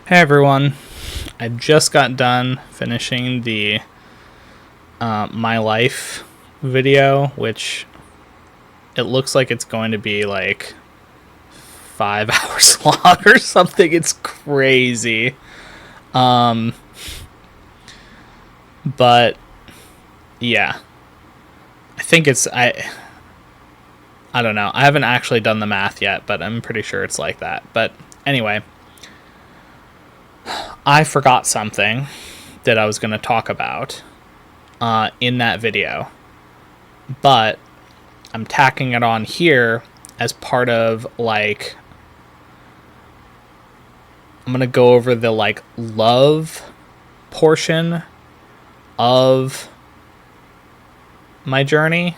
Hey everyone, I just got done finishing the My Life video, which it looks like it's going to be like 5 hours long or something. It's crazy. Um, but yeah, I think I don't know. I haven't actually done the math yet, but I'm pretty sure it's like that. But anyway, I forgot something that I was going to talk about in that video, but I'm tacking it on here as part of I'm going to go over the love portion of my journey,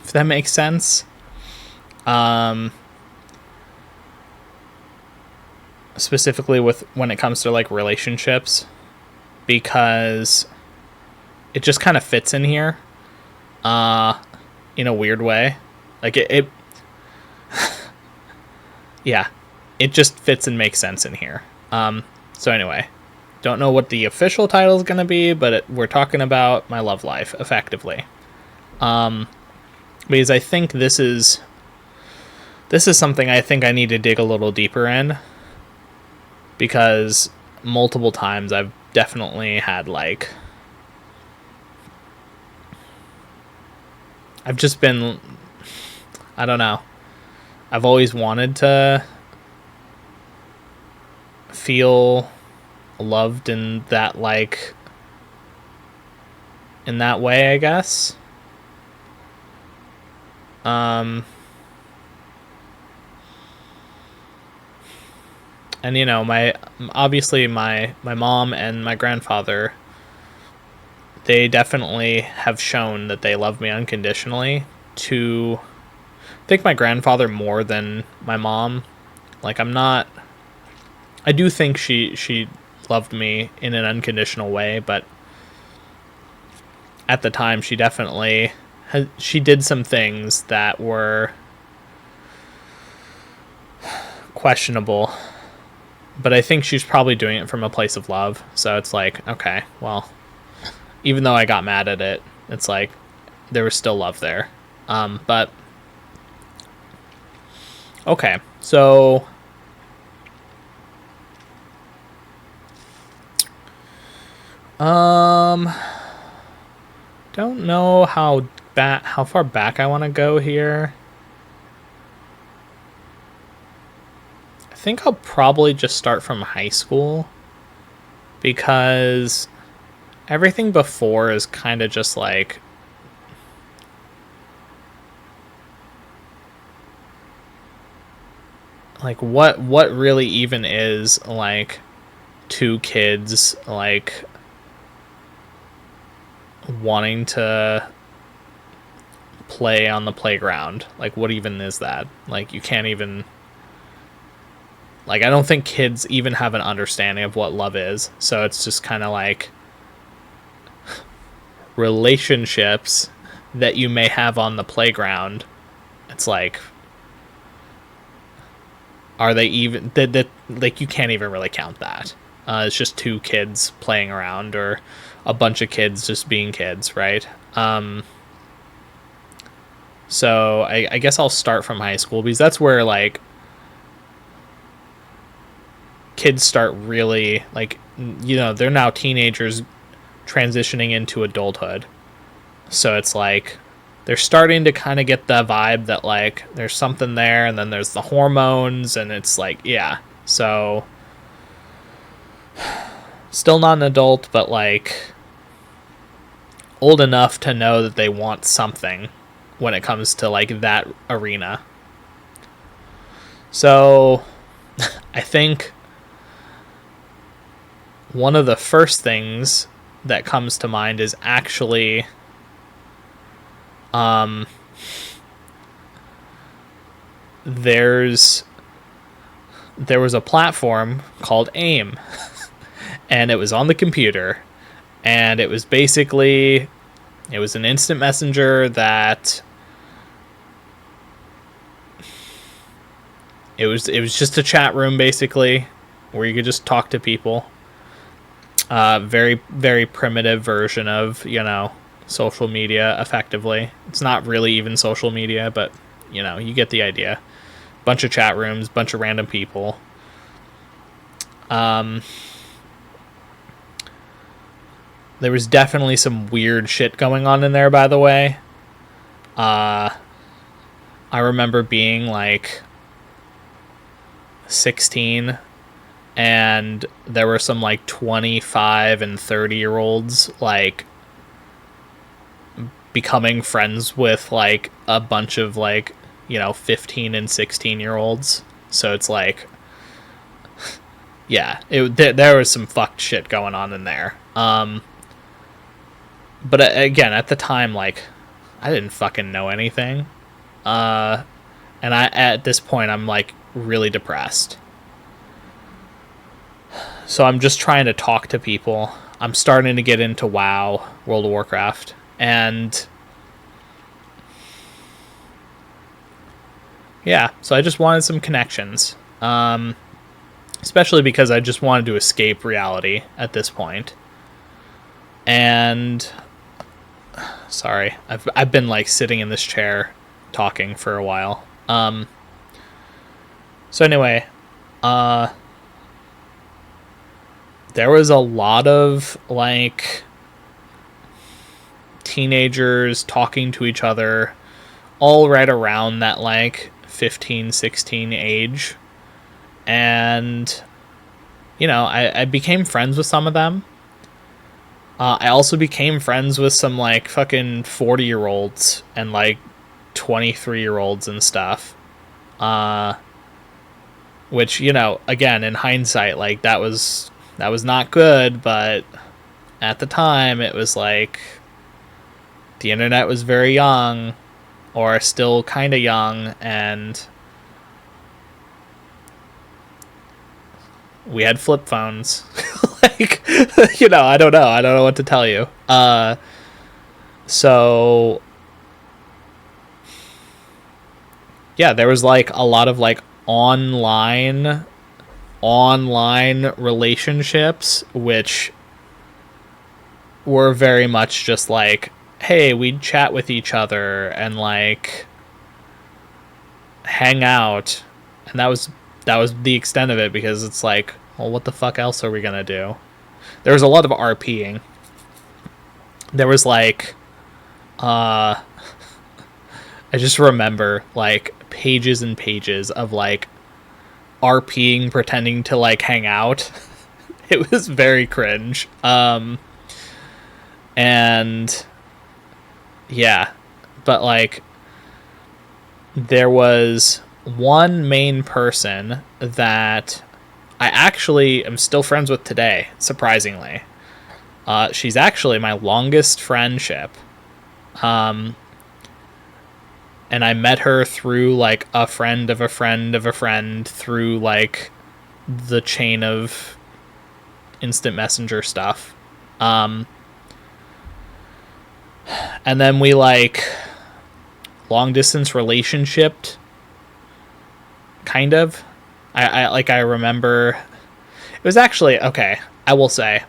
if that makes sense. Specifically with when it comes to relationships, because it just kind of fits in here in a weird way. It yeah, it just fits and makes sense in here. So anyway, don't know what the official title is going to be, but we're talking about my love life, effectively. Because I think this is something I think I need to dig a little deeper in, because multiple times I've definitely had I've just been, I don't know, I've always wanted to feel loved in that in that way, I guess. And my mom and my grandfather, they definitely have shown that they love me unconditionally. I think my grandfather more than my mom. I do think she loved me in an unconditional way, but at the time she did some things that were questionable. But I think she's probably doing it from a place of love. So it's okay, well, even though I got mad at it, it's there was still love there. But okay, so don't know how far back I want to go here. I think I'll probably just start from high school, because everything before is kind of just what really even is two kids wanting to play on the playground. What even is that? You can't even, I don't think kids even have an understanding of what love is. So it's just kind of relationships that you may have on the playground. It's are they even that you can't even really count that. It's just two kids playing around, or a bunch of kids just being kids, right? So I guess I'll start from high school, because that's where kids start really they're now teenagers transitioning into adulthood. So it's they're starting to kind of get the vibe that there's something there, and then there's the hormones, and it's yeah. So still not an adult, but old enough to know that they want something when it comes to that arena. So I think one of the first things that comes to mind is actually there was a platform called AIM, and it was on the computer, and it was basically, it was an instant messenger that it was just a chat room, basically. where you could just talk to people. Very, very primitive version of, social media, effectively. It's not really even social media, but, you get the idea. Bunch of chat rooms, bunch of random people. There was definitely some weird shit going on in there, by the way. I remember being like 16, and there were some like 25 and 30-year-olds like becoming friends with like a bunch of like 15 and 16-year-olds. So it's like, yeah, there was some fucked shit going on in there. But again, at the time, like, I didn't fucking know anything. And at this point, I'm like really depressed. So I'm just trying to talk to people. I'm starting to get into WoW, World of Warcraft, and yeah, so I just wanted some connections. Especially because I just wanted to escape reality at this point. And sorry, I've been like sitting in this chair talking for a while. So anyway, there was a lot of like teenagers talking to each other, all right around that like 15, 16 age. And I became friends with some of them. I also became friends with some like fucking 40-year-olds and like 23-year-olds and stuff. Which, again, in hindsight, like that was not good, but at the time it was like the internet was very young, or still kind of young, and we had flip phones. Like, I don't know what to tell you. So yeah, there was like a lot of like online relationships, which were very much just like, hey, we'd chat with each other and like hang out, and that was the extent of it, because it's like, well, what the fuck else are we gonna do? There was a lot of RPing. There was like, I just remember like pages and pages of like RPing, pretending to like hang out. It was very cringe. And yeah, but like there was one main person that I actually am still friends with today, surprisingly. She's actually my longest friendship. And I met her through like a friend of a friend of a friend, through like the chain of instant messenger stuff. And then we like long distance relationshiped, kind of. I remember it was actually okay. I will say,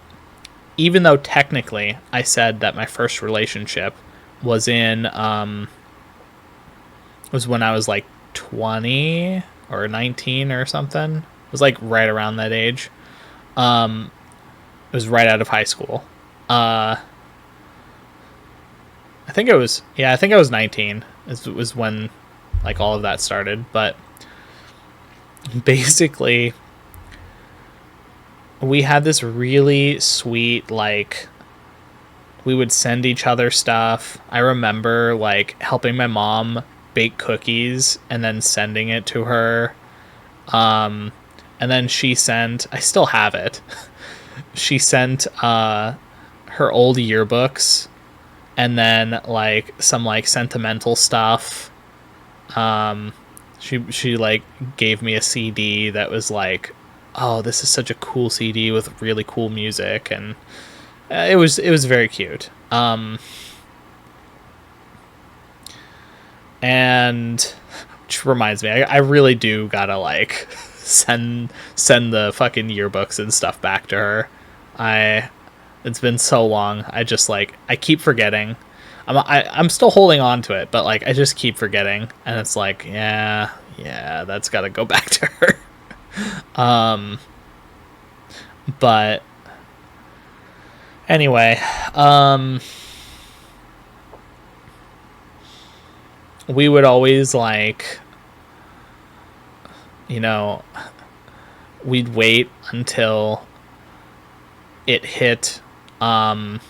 even though technically I said that my first relationship was was when I was like 20 or 19 or something. It was like right around that age. It was right out of high school. I think I was 19. It was when like all of that started, but basically we had this really sweet, like, we would send each other stuff. I remember like helping my mom bake cookies and then sending it to her. And then she sent, I still have it. She sent her old yearbooks, and then like some like sentimental stuff. She like gave me a CD that was like, oh, this is such a cool CD with really cool music, and it was very cute. And which reminds me, I really do gotta like send the fucking yearbooks and stuff back to her. It's been so long. I just like I keep forgetting. I'm still holding on to it, but like I just keep forgetting, and it's like yeah, that's got to go back to her. But anyway, we would always like, we'd wait until it hit, oh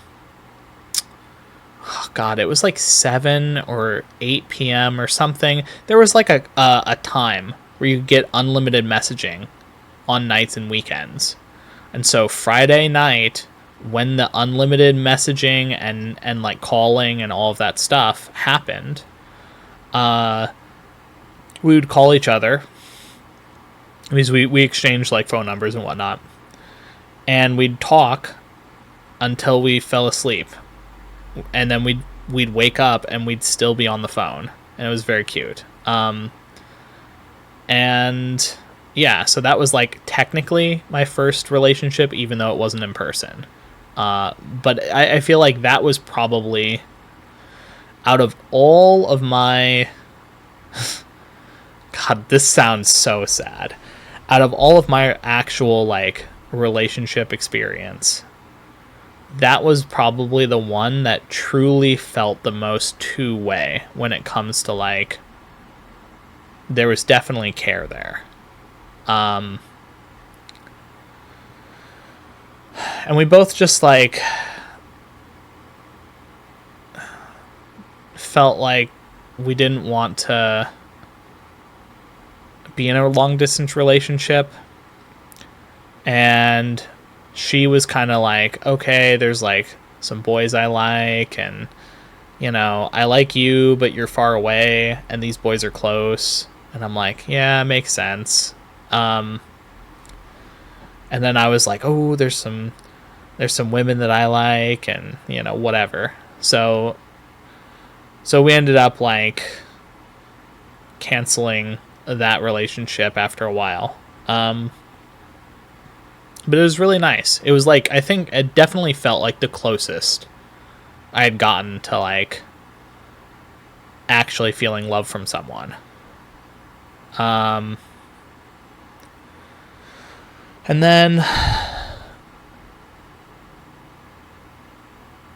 God, it was like 7 or 8 p.m. or something. There was like a time where you get unlimited messaging on nights and weekends. And so Friday night, when the unlimited messaging and like calling and all of that stuff happened, we would call each other, because we exchanged like phone numbers and whatnot, and we'd talk until we fell asleep, and then we'd wake up and we'd still be on the phone, and it was very cute. And yeah, so that was like technically my first relationship, even though it wasn't in person. But I feel like that was probably, out of all of my God, this sounds so sad. Out of all of my actual like relationship experience, that was probably the one that truly felt the most two-way when it comes to like, there was definitely care there. And we both just like felt like we didn't want to be in a long distance relationship, and she was kind of like, okay, there's like some boys I like, and I like you, but you're far away, and these boys are close. And I'm like, yeah, makes sense. And then I was like, oh, there's some women that I like, and whatever. So we ended up like canceling that relationship after a while. But it was really nice. It was like, I think it definitely felt like the closest I had gotten to like actually feeling love from someone. And then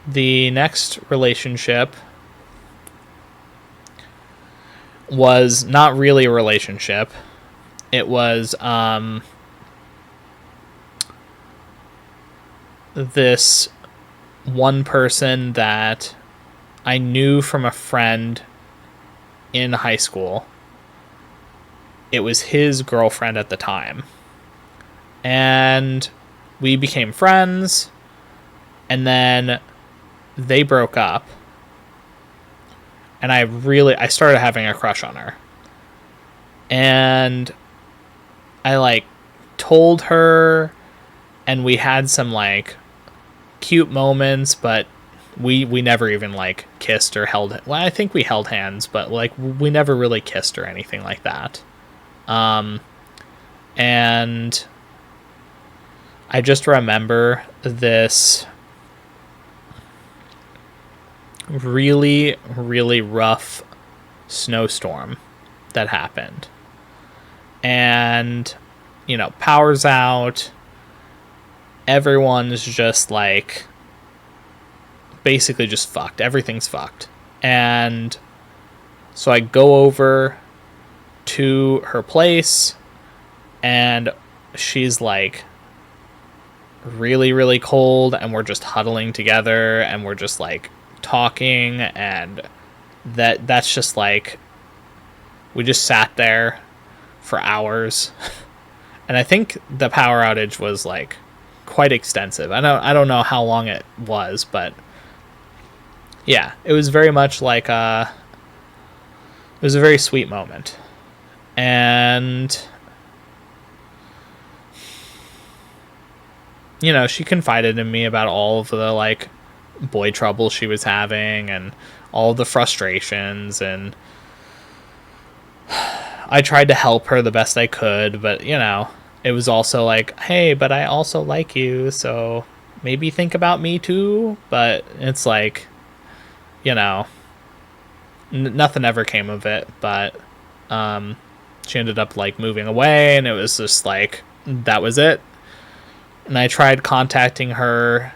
the next relationship was not really a relationship. It was this one person that I knew from a friend in high school. It was his girlfriend at the time. And we became friends, and then they broke up. And I started having a crush on her. And I like told her, and we had some like cute moments, but we never even like kissed or held. Well, I think we held hands, but like we never really kissed or anything like that. And I just remember this really, really rough snowstorm that happened. And, power's out. Everyone's just like basically just fucked. Everything's fucked. And so I go over to her place, and she's like really, really cold, and we're just huddling together, and we're just like talking, and that's just like, we just sat there for hours. And I think the power outage was like quite extensive. I don't know how long it was, but yeah, it was very much like it was a very sweet moment. And she confided in me about all of the like boy trouble she was having, and all the frustrations, and I tried to help her the best I could, but it was also like, hey, but I also like you, so maybe think about me too. But it's like, you know, nothing ever came of it. But she ended up like moving away, and it was just like that was it. And I tried contacting her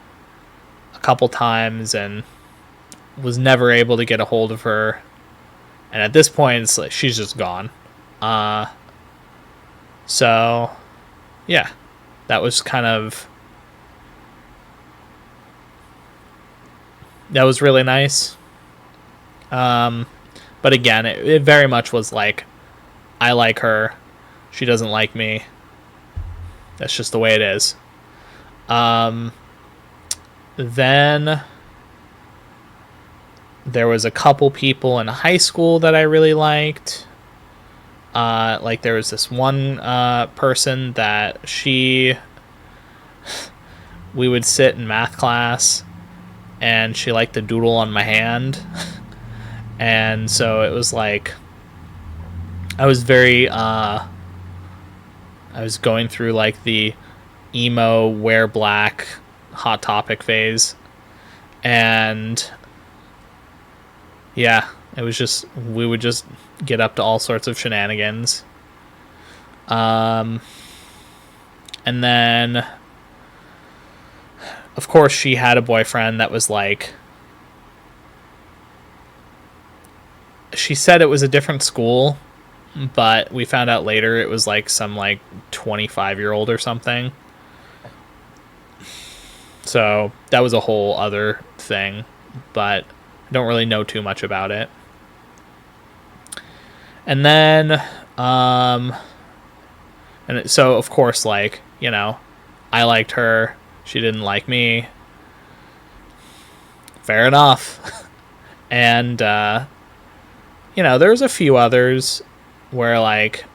a couple times and was never able to get a hold of her. And at this point, it's like she's just gone. So yeah, that was that was really nice. But again, it very much was like, I like her, she doesn't like me. That's just the way it is. Then there was a couple people in high school that I really liked. Like there was this one person that we would sit in math class, and she liked to doodle on my hand. And so it was like I was going through like the emo wear black Hot Topic phase, and yeah, it was just, we would just get up to all sorts of shenanigans. And then of course she had a boyfriend that was like, she said it was a different school, but we found out later it was like some like 25-year-old or something. So that was a whole other thing, but I don't really know too much about it. And then so of course, like, I liked her, she didn't like me. Fair enough. And there's a few others where, like,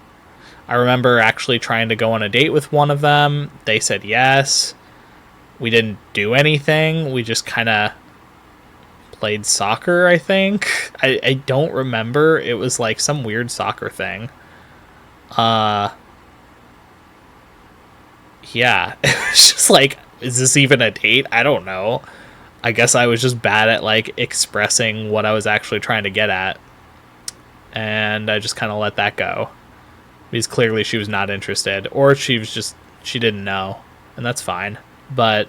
I remember actually trying to go on a date with one of them. They said yes. We didn't do anything. We just kind of played soccer, I think. I don't remember. It was like some weird soccer thing. Yeah. It was just like, is this even a date? I don't know. I guess I was just bad at, like, expressing what I was actually trying to get at. And I just kind of let that go. Because clearly she was not interested. Or she didn't know. And that's fine. But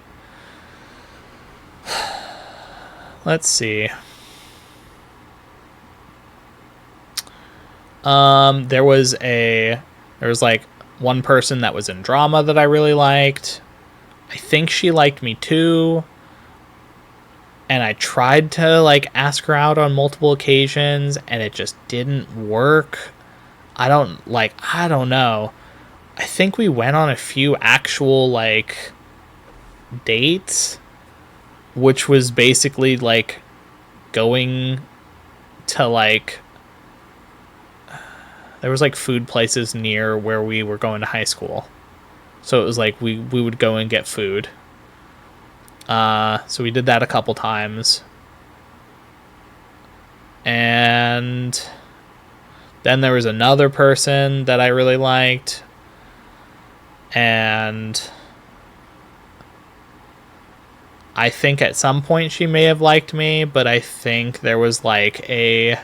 let's see. There was like one person that was in drama that I really liked. I think she liked me too. And I tried to like ask her out on multiple occasions, and it just didn't work. I don't know. I think we went on a few actual like dates, which was basically like going to like, there was like food places near where we were going to high school. So it was like we would go and get food. So we did that a couple times. And then there was another person that I really liked. And I think at some point she may have liked me, but I think there was like a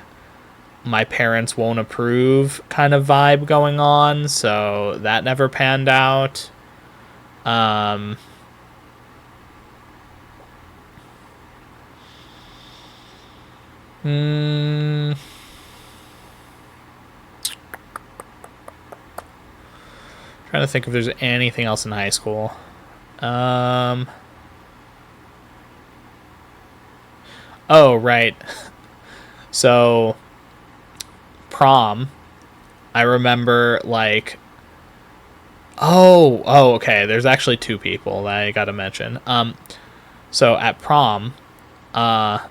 my parents won't approve kind of vibe going on, so that never panned out. Trying to think if there's anything else in high school. Oh, right. So, prom, I remember, like, okay, there's actually two people that I gotta mention. So at prom, I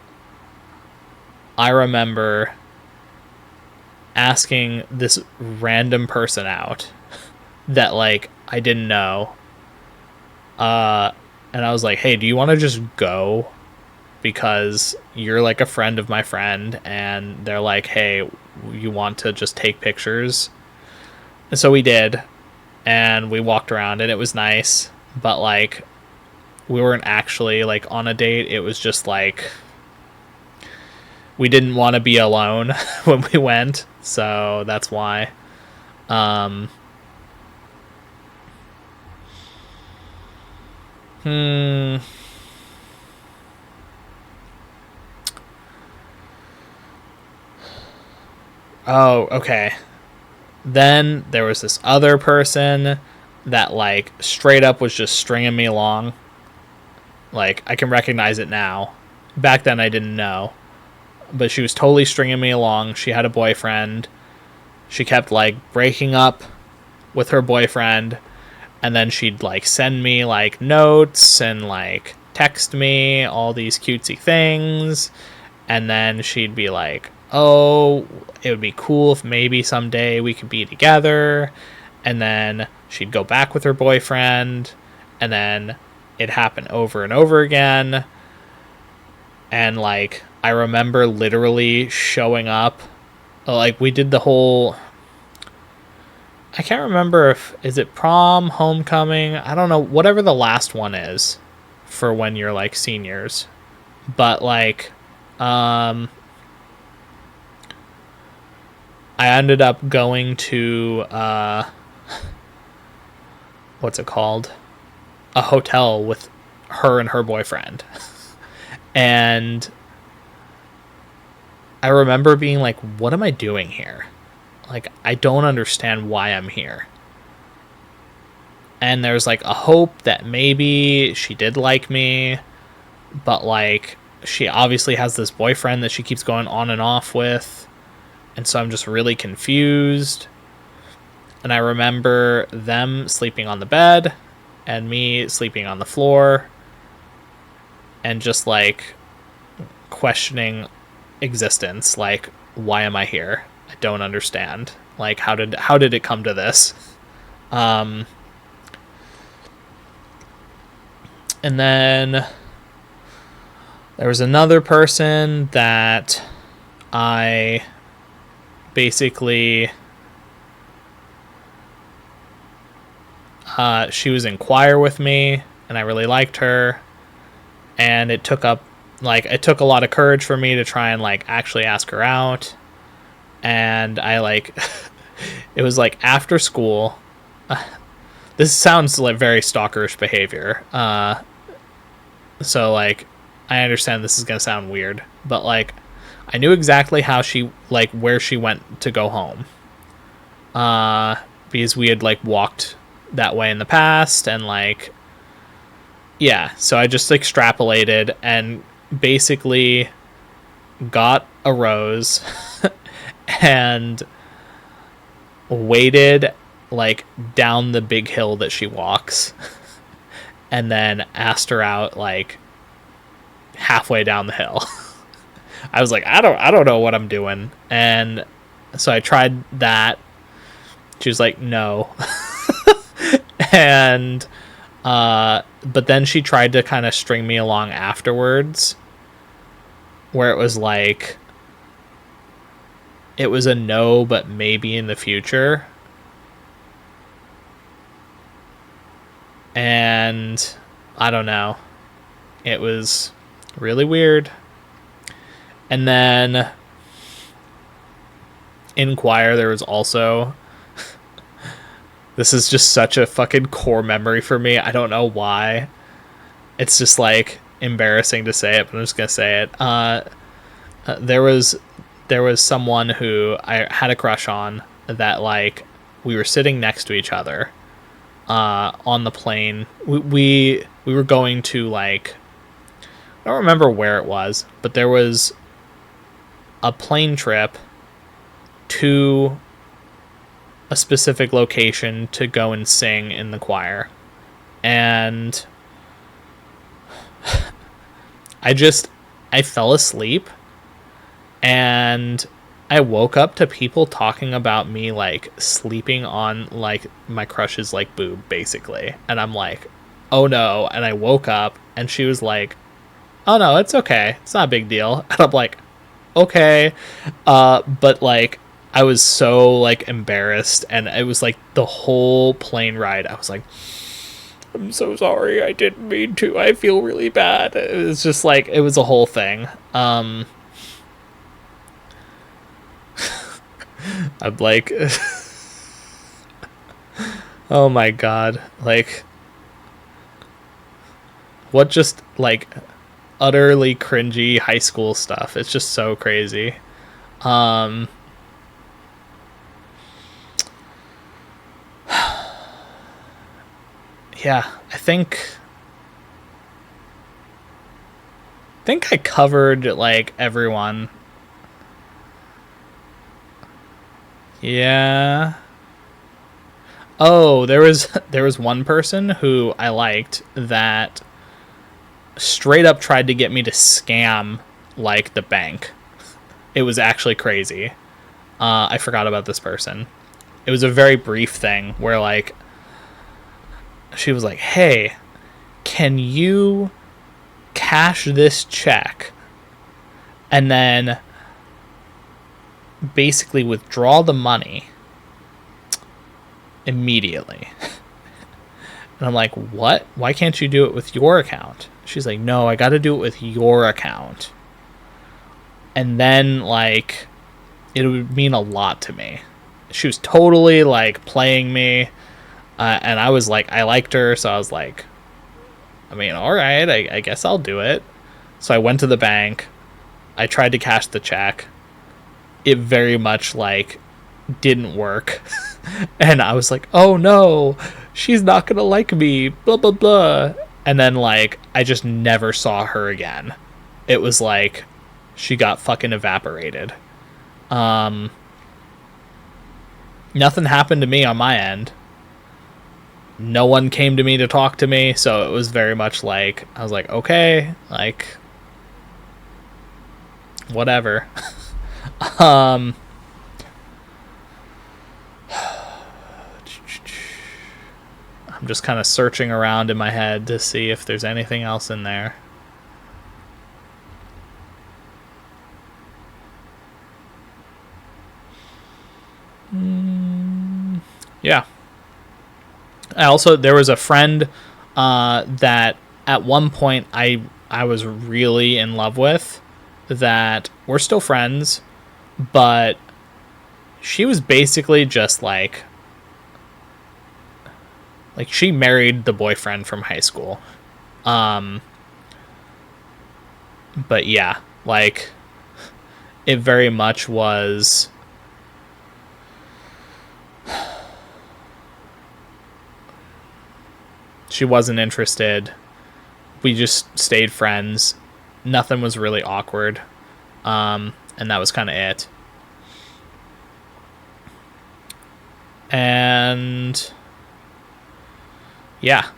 remember asking this random person out that, like, I didn't know. And I was like, hey, do you want to just go? Because you're like a friend of my friend, and they're like, hey, you want to just take pictures? So we did, and we walked around, and it was nice, but like we weren't actually like on a date. It was just like we didn't want to be alone when we went, so that's why. Um, hmm. Oh, okay. Then there was this other person that like straight up was just stringing me along. Like I can recognize it now. Back then I didn't know, but she was totally stringing me along. She had a boyfriend. She kept like breaking up with her boyfriend, and then she'd like send me like notes and like text me all these cutesy things, and then she'd be like, oh, it would be cool if maybe someday we could be together, and then she'd go back with her boyfriend, and then it happened over and over again. And like I remember literally showing up, like we did the whole, I can't remember if is it prom, homecoming, I don't know, whatever the last one is for when you're like seniors. But like I ended up going to what's it called? A hotel with her and her boyfriend. And I remember being like, what am I doing here? Like, I don't understand why I'm here. And there's like a hope that maybe she did like me, but like she obviously has this boyfriend that she keeps going on and off with. And so I'm just really confused. And I remember them sleeping on the bed and me sleeping on the floor and just like questioning existence. Like, why am I here? I don't understand. Like, how did it come to this? And then there was another person that I basically she was in choir with me and I really liked her, and it took a lot of courage for me to try and like actually ask her out. And I like it was like after school. This sounds like very stalkerish behavior, so like I understand this is gonna sound weird, but like I knew exactly how she, like where she went to go home, because we had like walked that way in the past, and like yeah, so I just extrapolated and basically got a rose and waited like down the big hill that she walks and then asked her out like halfway down the hill. I was like, I don't know what I'm doing. And so I tried that. She was like, no. And but then she tried to kind of string me along afterwards, where it was like it was a no, but maybe in the future. And I don't know. It was really weird. And then in choir, there was also this is just such a fucking core memory for me. I don't know why. It's just like embarrassing to say it, but I'm just gonna say it. There was someone who I had a crush on that like we were sitting next to each other on the plane. We were going to like, I don't remember where it was, but there was a plane trip to a specific location to go and sing in the choir. And I fell asleep, and I woke up to people talking about me like sleeping on like my crush's like boob basically. And I'm like, oh no. And I woke up and she was like, oh no, it's okay. It's not a big deal. And I'm like, okay. But like I was so like embarrassed, and it was like the whole plane ride I was like, I'm so sorry, I didn't mean to, I feel really bad. It was just like, it was a whole thing. I'm like, oh my god, like, what just like utterly cringy high school stuff. It's just so crazy. Um yeah, I think I covered like everyone. Yeah. Oh, there was one person who I liked that straight up tried to get me to scam like the bank. It was actually crazy. I forgot about this person. It was a very brief thing where like she was like, "Hey, can you cash this check and then basically withdraw the money immediately?" And I'm like, "What? Why can't you do it with your account?" She's like, "No, I got to do it with your account." And then like it would mean a lot to me. She was totally like playing me, and I was like, I liked her, so I was like, I mean, all right, I guess I'll do it. So I went to the bank. I tried to cash the check. It very much like didn't work. And I was like, oh no, she's not gonna like me, blah blah blah. And then like I just never saw her again. It was like she got fucking evaporated. Um Nothing happened to me on my end. No one came to me to talk to me, so it was very much like I was like, okay, like whatever. um I'm just kind of searching around in my head to see if there's anything else in there. Yeah. I also there was a friend that at one point I was really in love with, that we're still friends, but she was basically just like she married the boyfriend from high school. Um but yeah, like it very much was she wasn't interested. We just stayed friends. Nothing was really awkward. And that was kind of it. And yeah,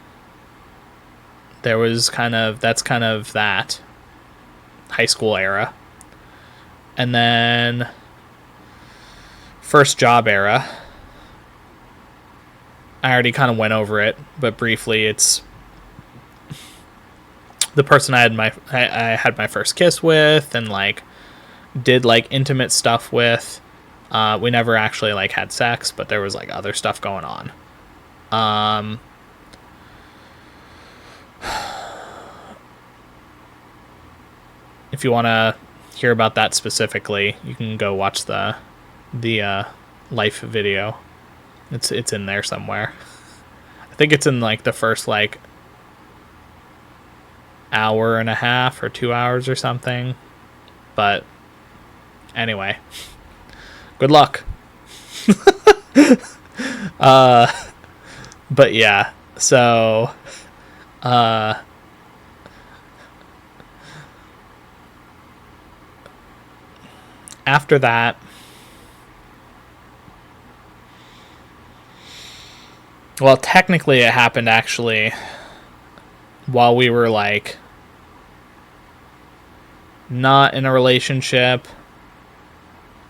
there was that's kind of that high school era. And then first job era. I already kind of went over it, but briefly, it's the person I had my first kiss with, and like did like intimate stuff with. We never actually like had sex, but there was like other stuff going on. If you want to hear about that specifically, you can go watch the life video. It's in there somewhere. I think it's in like the first like hour and a half or 2 hours or something. But anyway, good luck. But yeah, so after that, well, technically it happened actually while we were like not in a relationship,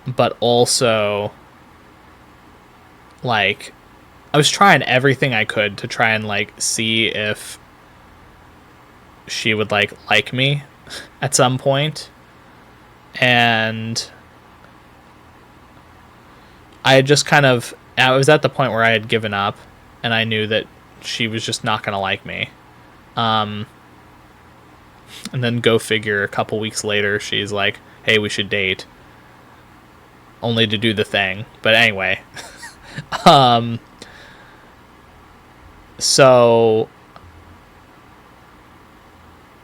but also like I was trying everything I could to try and like see if she would like me at some point. And I had just kind of, I was at the point where I had given up, and I knew that she was just not gonna like me. And then go figure, a couple weeks later, she's like, "Hey, we should date," only to do the thing. But anyway, um, so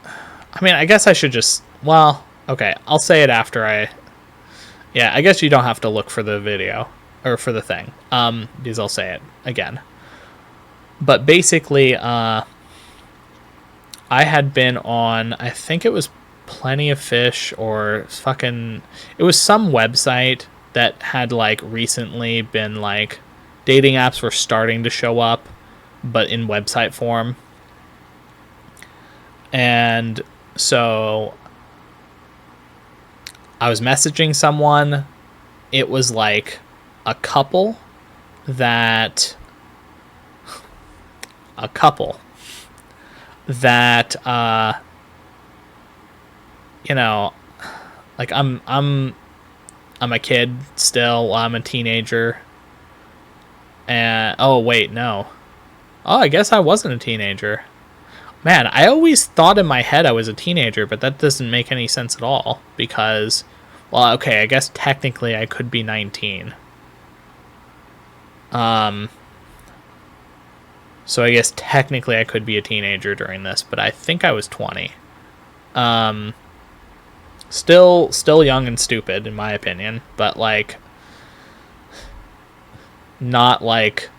I mean, I guess I should just, well, okay, I'll say it after I, yeah, I guess you don't have to look for the video or for the thing, because I'll say it again. But basically, I had been on, I think it was Plenty of Fish or fucking, it was some website that had like recently been like, dating apps were starting to show up, but in website form. And so I was messaging someone. It was like a couple that you know, like I'm a kid still. I'm a teenager. And oh wait, no. Oh, I guess I wasn't a teenager. Man, I always thought in my head I was a teenager, but that doesn't make any sense at all because, well, okay, I guess technically I could be 19. So I guess technically I could be a teenager during this, but I think I was 20. Still young and stupid in my opinion, but like not like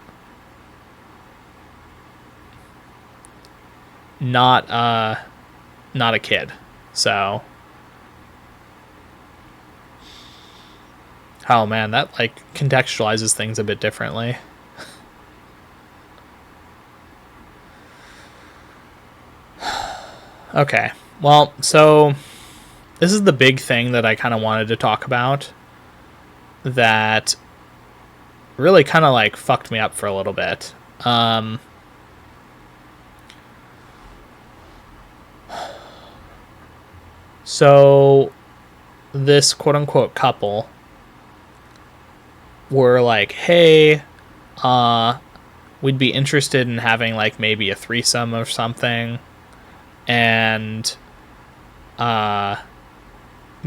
not a kid. So oh man, that like contextualizes things a bit differently. Okay. Well, so this is the big thing that I kind of wanted to talk about that really kind of like fucked me up for a little bit. So this quote unquote couple were like, hey, we'd be interested in having like maybe a threesome or something. And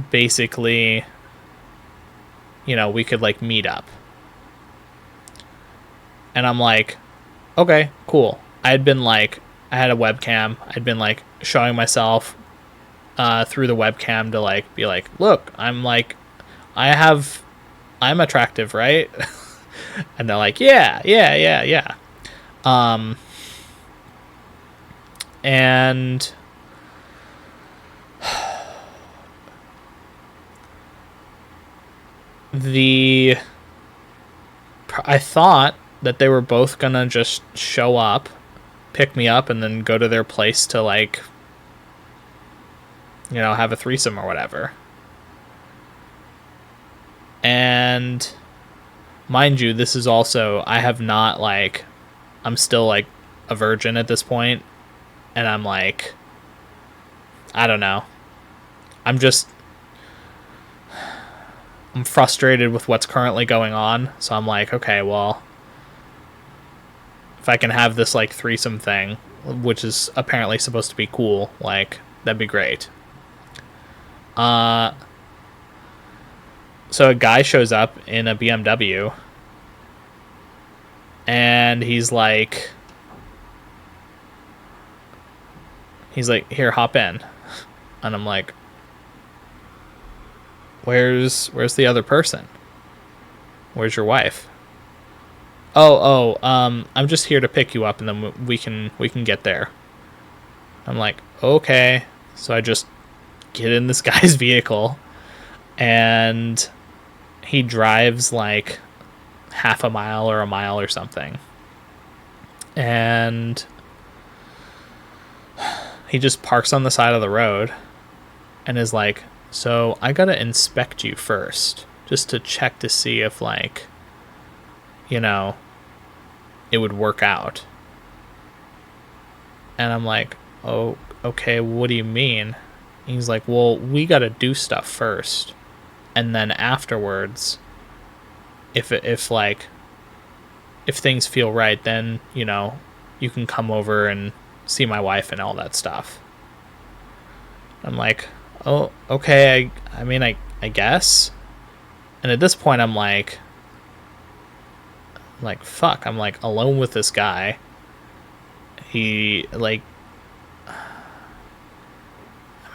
basically, you know, we could like meet up. And I'm like, okay, cool. I had a webcam. I'd been like showing myself through the webcam to like be like, look, I'm attractive, right? And they're like, yeah. And I thought that they were both gonna just show up, pick me up, and then go to their place to like, you know, have a threesome or whatever. And mind you, this is also, I have not like, I'm still like a virgin at this point, and I'm like, I don't know. I'm frustrated with what's currently going on, so I'm like, okay, well, if I can have this like threesome thing, which is apparently supposed to be cool, like that'd be great. So a guy shows up in a BMW and he's like, here, hop in. And I'm like, where's the other person? Where's your wife? I'm just here to pick you up and then we can get there. I'm like, okay. So I just get in this guy's vehicle and he drives like half a mile or a mile or something. And he just parks on the side of the road and is like, so I gotta inspect you first just to check to see if like, you know, it would work out. And I'm like, oh, okay, what do you mean? He's like, well, we gotta do stuff first. And then afterwards, if like if things feel right, then you can come over and see my wife and all that stuff. I'm like, oh, okay. I mean, I guess. And at this point, I'm like, fuck. I'm like alone with this guy. He like, I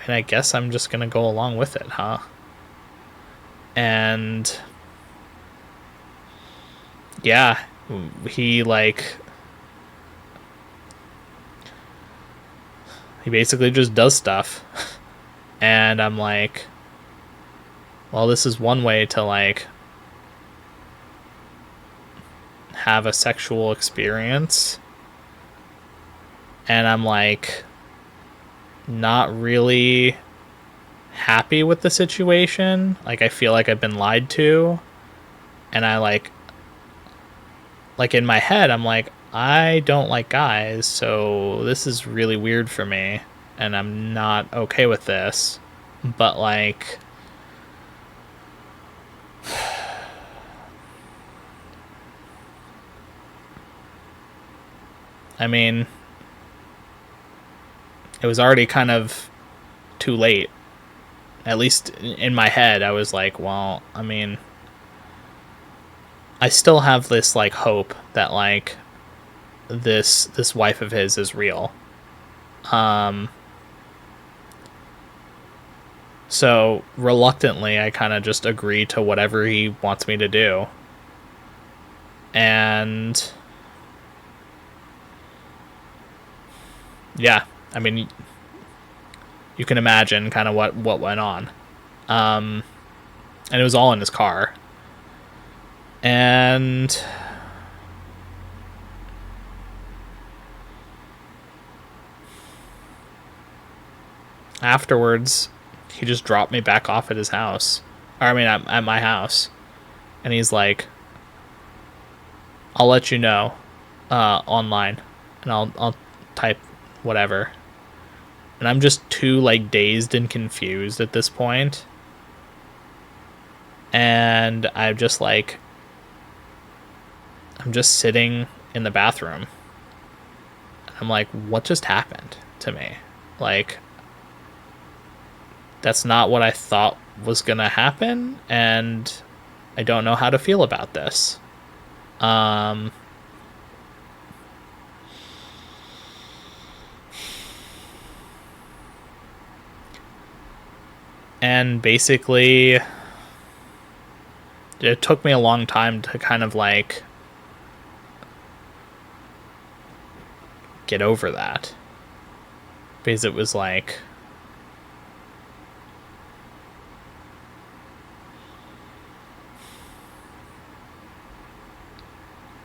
mean, I guess I'm just gonna go along with it, huh? And yeah, he like he basically just does stuff. And I'm like, well, this is one way to like have a sexual experience. And I'm like not really happy with the situation. Like I feel like I've been lied to. And I like in my head I'm like, I don't like guys, so this is really weird for me and I'm not okay with this. But like I mean, it was already kind of too late. At least in my head, I was like, well, I mean, I still have this like hope that like this wife of his is real. So reluctantly, I kind of just agree to whatever he wants me to do. And yeah, I mean, you can imagine kind of what went on. And it was all in his car. And afterwards, he just dropped me back off at his house. Or, I mean, at my house. And he's like, I'll let you know online. And I'll type whatever. And I'm just too like dazed and confused at this point. And I'm just sitting in the bathroom. I'm like, what just happened to me? Like, that's not what I thought was gonna happen, and I don't know how to feel about this. And basically, it took me a long time to kind of like get over that, because it was like,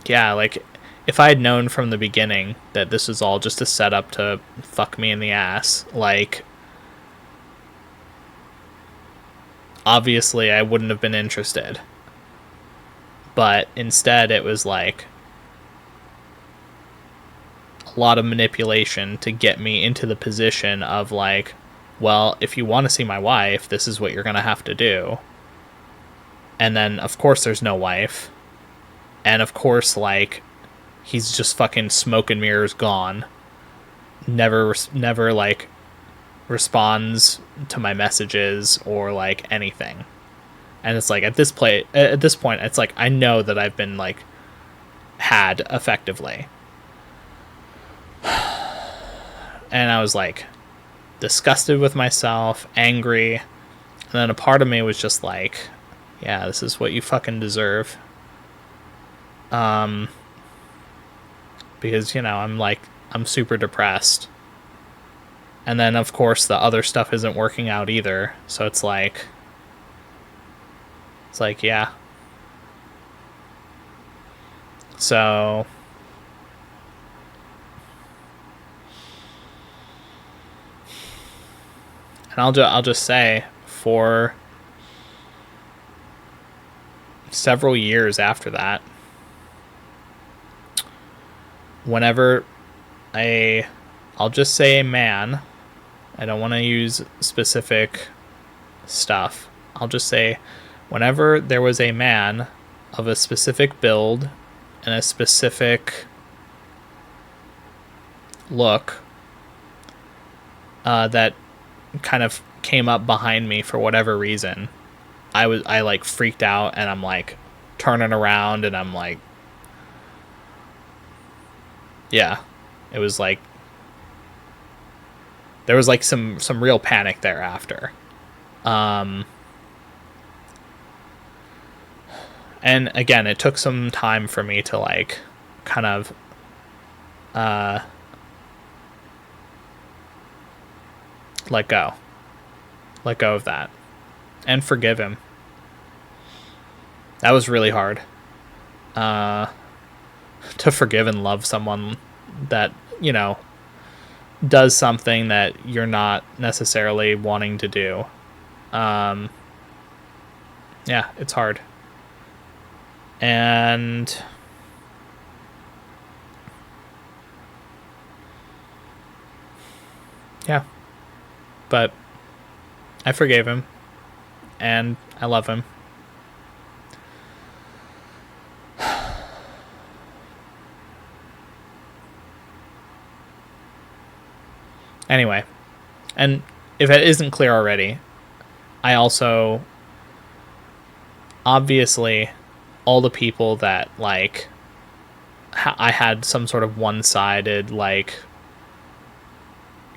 yeah, like if I had known from the beginning that this was all just a setup to fuck me in the ass, like obviously I wouldn't have been interested. But instead it was like a lot of manipulation to get me into the position of like, well, if you want to see my wife, this is what you're going to have to do. And then of course there's no wife. And of course like he's just fucking smoke and mirrors gone. Never like responds to my messages or like anything. And it's like at this point it's like I know that I've been like had effectively. And I was like disgusted with myself, angry, and then a part of me was just like, yeah, this is what you fucking deserve. Because I'm super depressed. And then of course the other stuff isn't working out either. So it's like yeah. So and I'll just say for several years after that, whenever I'll just say a man, I don't want to use specific stuff. I'll just say whenever there was a man of a specific build and a specific look that kind of came up behind me for whatever reason, I like freaked out, and I'm like turning around, and I'm like, yeah, it was like there was like some real panic thereafter. And again, it took some time for me to like kind of let go of that and forgive him. That was really hard, to forgive and love someone that, you know, does something that you're not necessarily wanting to do. Yeah, it's hard. And yeah, but I forgave him and I love him. Anyway, and if it isn't clear already, I also, obviously, all the people that, like, I had some sort of one-sided, like,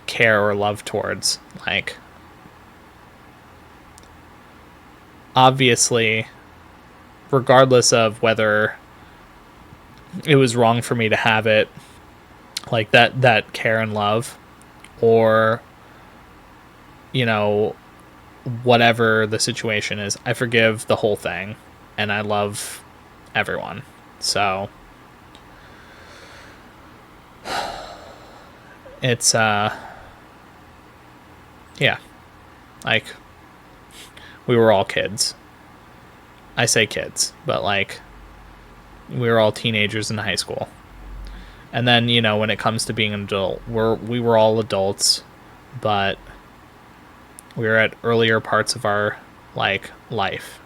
care or love towards, like, obviously, regardless of whether it was wrong for me to have it, like, that care and love, or, you know, whatever the situation is, I forgive the whole thing, and I love everyone. So it's yeah, like, we were all kids. I say kids, but like, we were all teenagers in high school. And then, you know, when it comes to being an adult, we were all adults, but we were at earlier parts of our, like, life.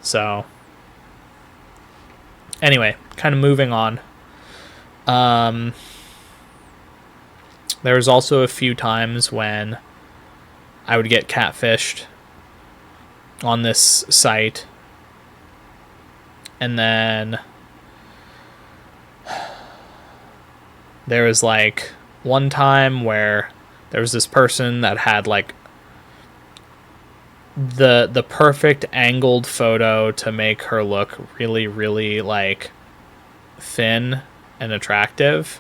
So anyway, kind of moving on. There was also a few times when I would get catfished on this site, and then there was like one time where there was this person that had like the perfect angled photo to make her look really, really like thin and attractive.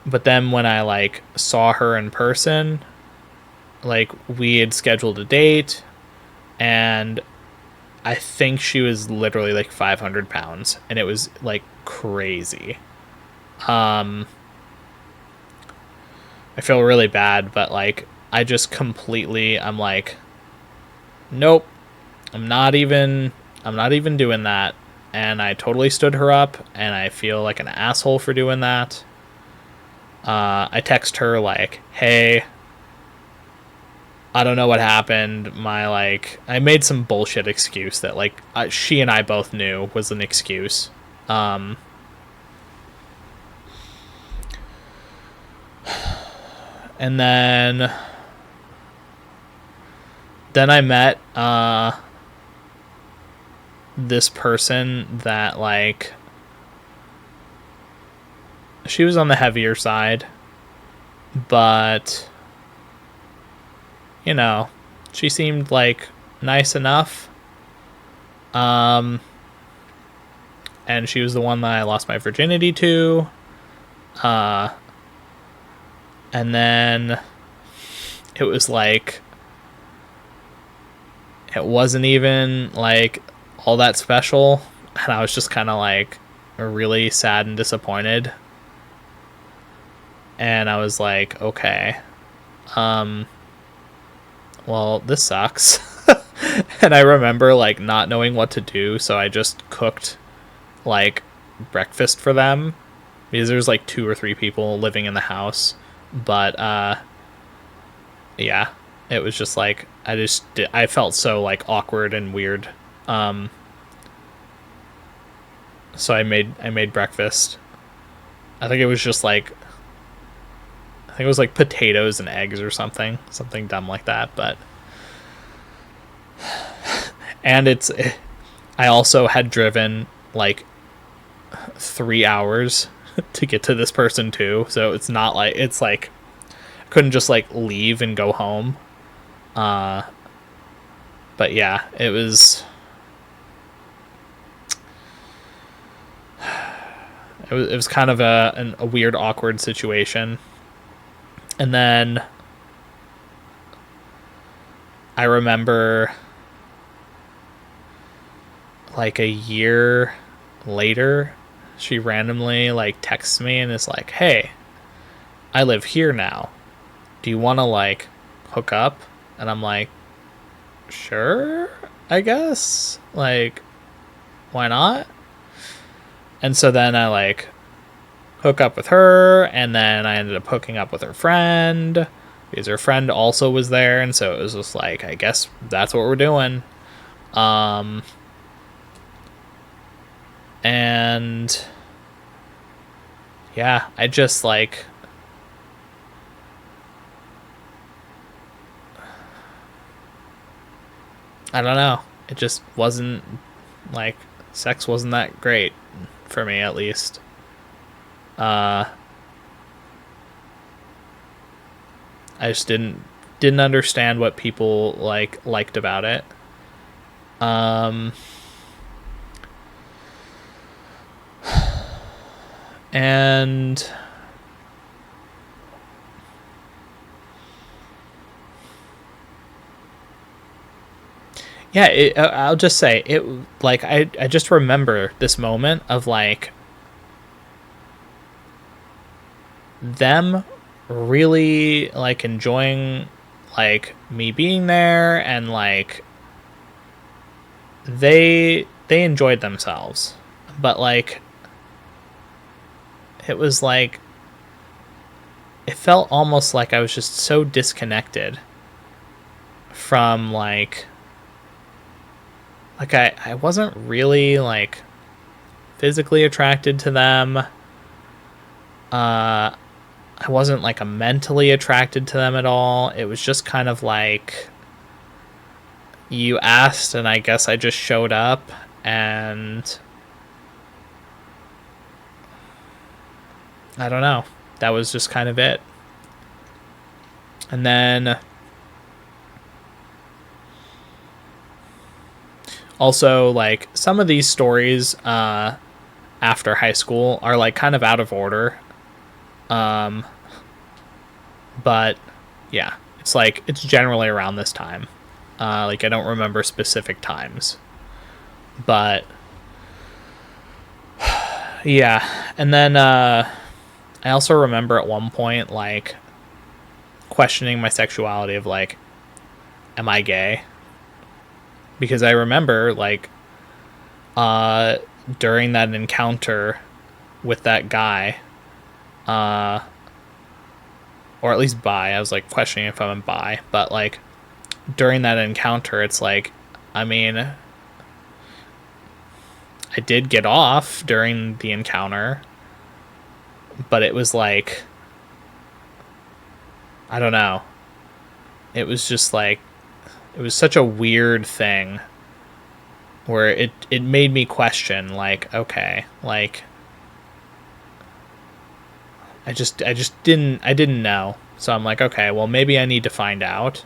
But then when I like saw her in person, like, we had scheduled a date, and I think she was literally like 500 pounds, and it was like crazy. I feel really bad, but like, I just completely, I'm like, nope, I'm not even doing that. And I totally stood her up, and I feel like an asshole for doing that. I text her like, hey, I don't know what happened. I made some bullshit excuse that like she and I both knew was an excuse. And then I met this person that, like, she was on the heavier side, but, you know, she seemed like nice enough. And she was the one that I lost my virginity to. And then it was like, it wasn't even like all that special, and I was just kind of like really sad and disappointed. And I was like, okay, well, this sucks. And I remember like not knowing what to do, so I just cooked like breakfast for them, because there's like 2 or 3 people living in the house. But yeah, it was just like, I felt so like awkward and weird. So I made breakfast. I think it was just like I think it was like potatoes and eggs or something dumb like that. But and I also had driven like 3 hours to get to this person too. So it's like I couldn't just like leave and go home. Uh, but yeah, it was kind of a weird, awkward situation. And then I remember like a year later, she randomly like texts me and is like, "Hey, I live here now. Do you want to like hook up?" And I'm like, "Sure, I guess. Like, why not?" And so then I like hook up with her, and then I ended up hooking up with her friend because her friend also was there, and so it was just like, I guess that's what we're doing. Um, and yeah, I just like I don't know. It just wasn't like sex wasn't that great for me at least. Uh, I just didn't understand what people liked about it. Um, and yeah, I'll just say it. Like I just remember this moment of like them really like enjoying like me being there, and like they enjoyed themselves, but like it was like it felt almost like I was just so disconnected from like I wasn't really like physically attracted to them. I wasn't like a mentally attracted to them at all. It was just kind of like you asked and I guess I just showed up, and I don't know. That was just kind of it. And then also like some of these stories after high school are like kind of out of order. Um but yeah, it's generally around this time. Like I don't remember specific times. But yeah, and then I also remember at one point like questioning my sexuality of like, am I gay? Because I remember like uh during that encounter with that guy, uh or at least bi, I was like questioning if I'm bi, but like during that encounter it's like, I mean, I did get off during the encounter, but it was like I don't know. It was just like it was such a weird thing where it made me question like, okay, like I didn't know. So I'm like, okay, well maybe I need to find out.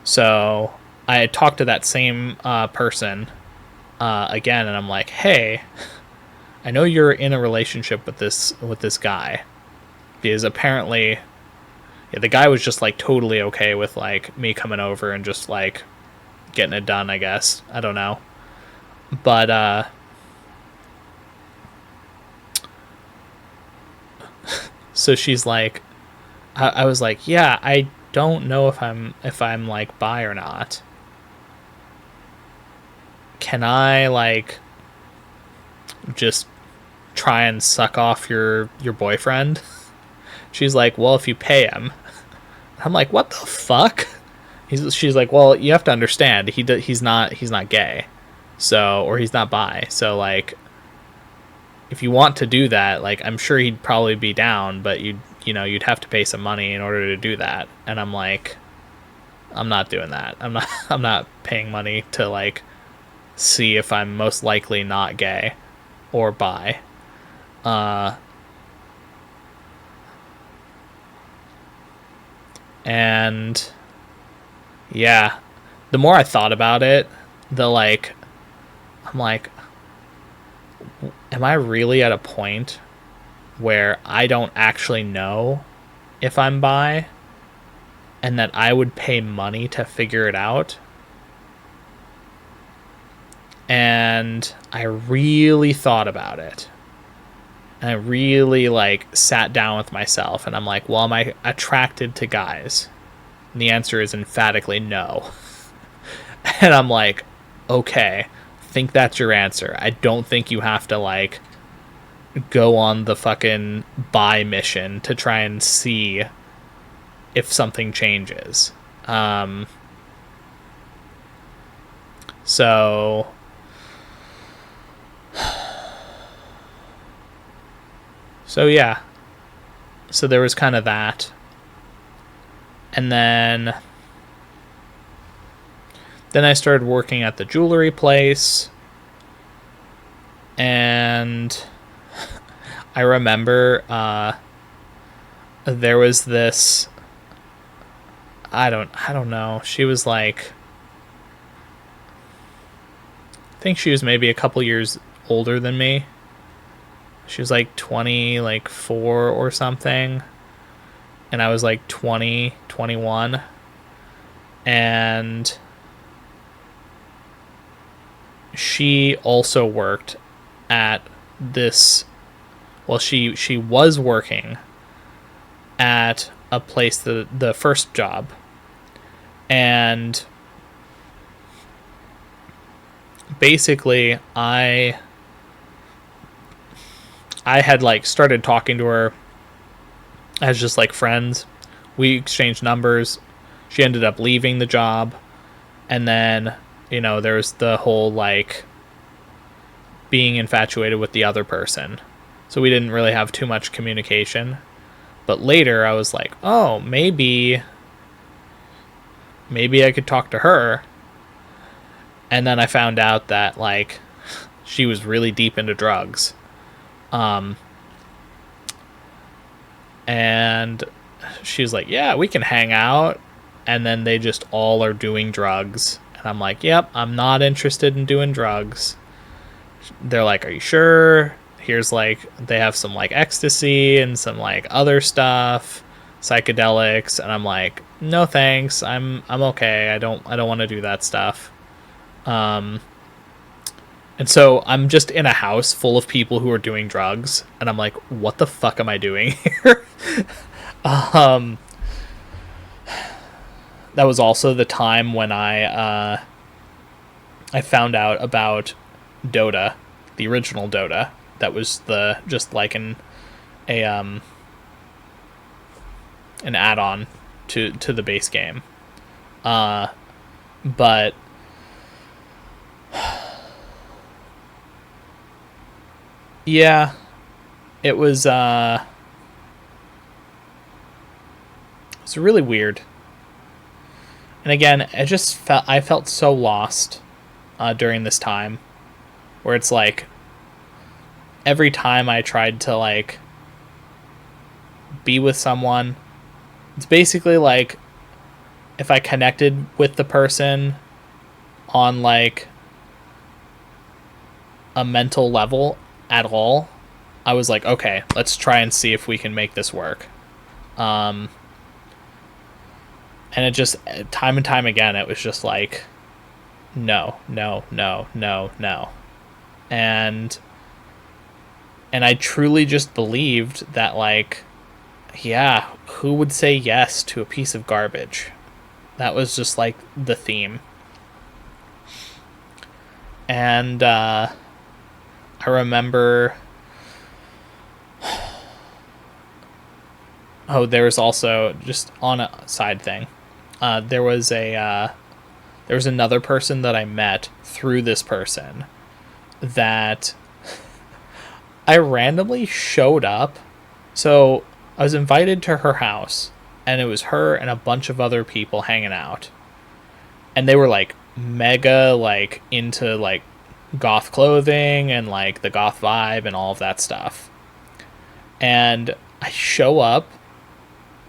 So I talked to that same person again, and I'm like, hey, I know you're in a relationship with this guy, because apparently, yeah, the guy was just like totally okay with like me coming over and just like getting it done. I guess I don't know, but so she's like, I was like, yeah, I don't know if I'm like bi or not. Can I like just try and suck off your boyfriend? She's like, well, if you pay him. I'm like, what the fuck? She's like, well, you have to understand, he's not gay, so, or he's not bi, so like if you want to do that, like, I'm sure he'd probably be down, but you'd have to pay some money in order to do that. And I'm like, I'm not doing that. I'm not paying money to, like, see if I'm most likely not gay or bi. And yeah, the more I thought about it, I'm like, am I really at a point where I don't actually know if I'm bi and that I would pay money to figure it out? And I really thought about it. And I really, like, sat down with myself and I'm like, well, am I attracted to guys? And the answer is emphatically no. And I'm like, okay, I think that's your answer. I don't think you have to, like, go on the fucking bi mission to try and see if something changes. So yeah. So there was kind of that. And then I started working at the jewelry place. And I remember there was this, I don't know. She was like, I think she was maybe a couple years older than me. She was like 24 or something. And I was like 20, 21. And she also worked at this, well, she was working at a place, the first job. And basically I had, like, started talking to her as just, like, friends. We exchanged numbers. She ended up leaving the job. And then, there's the whole, like, being infatuated with the other person. So we didn't really have too much communication. But later I was like, oh, maybe I could talk to her. And then I found out that, like, she was really deep into drugs. And she was like, yeah, we can hang out. And then they just all are doing drugs. And I'm like, yep, I'm not interested in doing drugs. They're like, are you sure? Here's, like, they have some, like, ecstasy and some, like, other stuff, psychedelics. And I'm like, no thanks, I'm okay. I don't want to do that stuff. And so I'm just in a house full of people who are doing drugs, and I'm like, what the fuck am I doing here? That was also the time when I found out about Dota, the original Dota. That was just like an add-on to the base game. But yeah, it was really weird. And again, I felt so lost during this time, where it's like every time I tried to, like, be with someone, it's basically like if I connected with the person on, like, a mental level at all, I was like, okay, let's try and see if we can make this work. And it just, time and time again, it was just like, no. And I truly just believed that, like, yeah, who would say yes to a piece of garbage? That was just, like, the theme. And I remember, there was also, just on a side thing, there was another person that I met through this person that I randomly showed up. So I was invited to her house, and it was her and a bunch of other people hanging out. And they were like mega like into like goth clothing and like the goth vibe and all of that stuff. And I show up,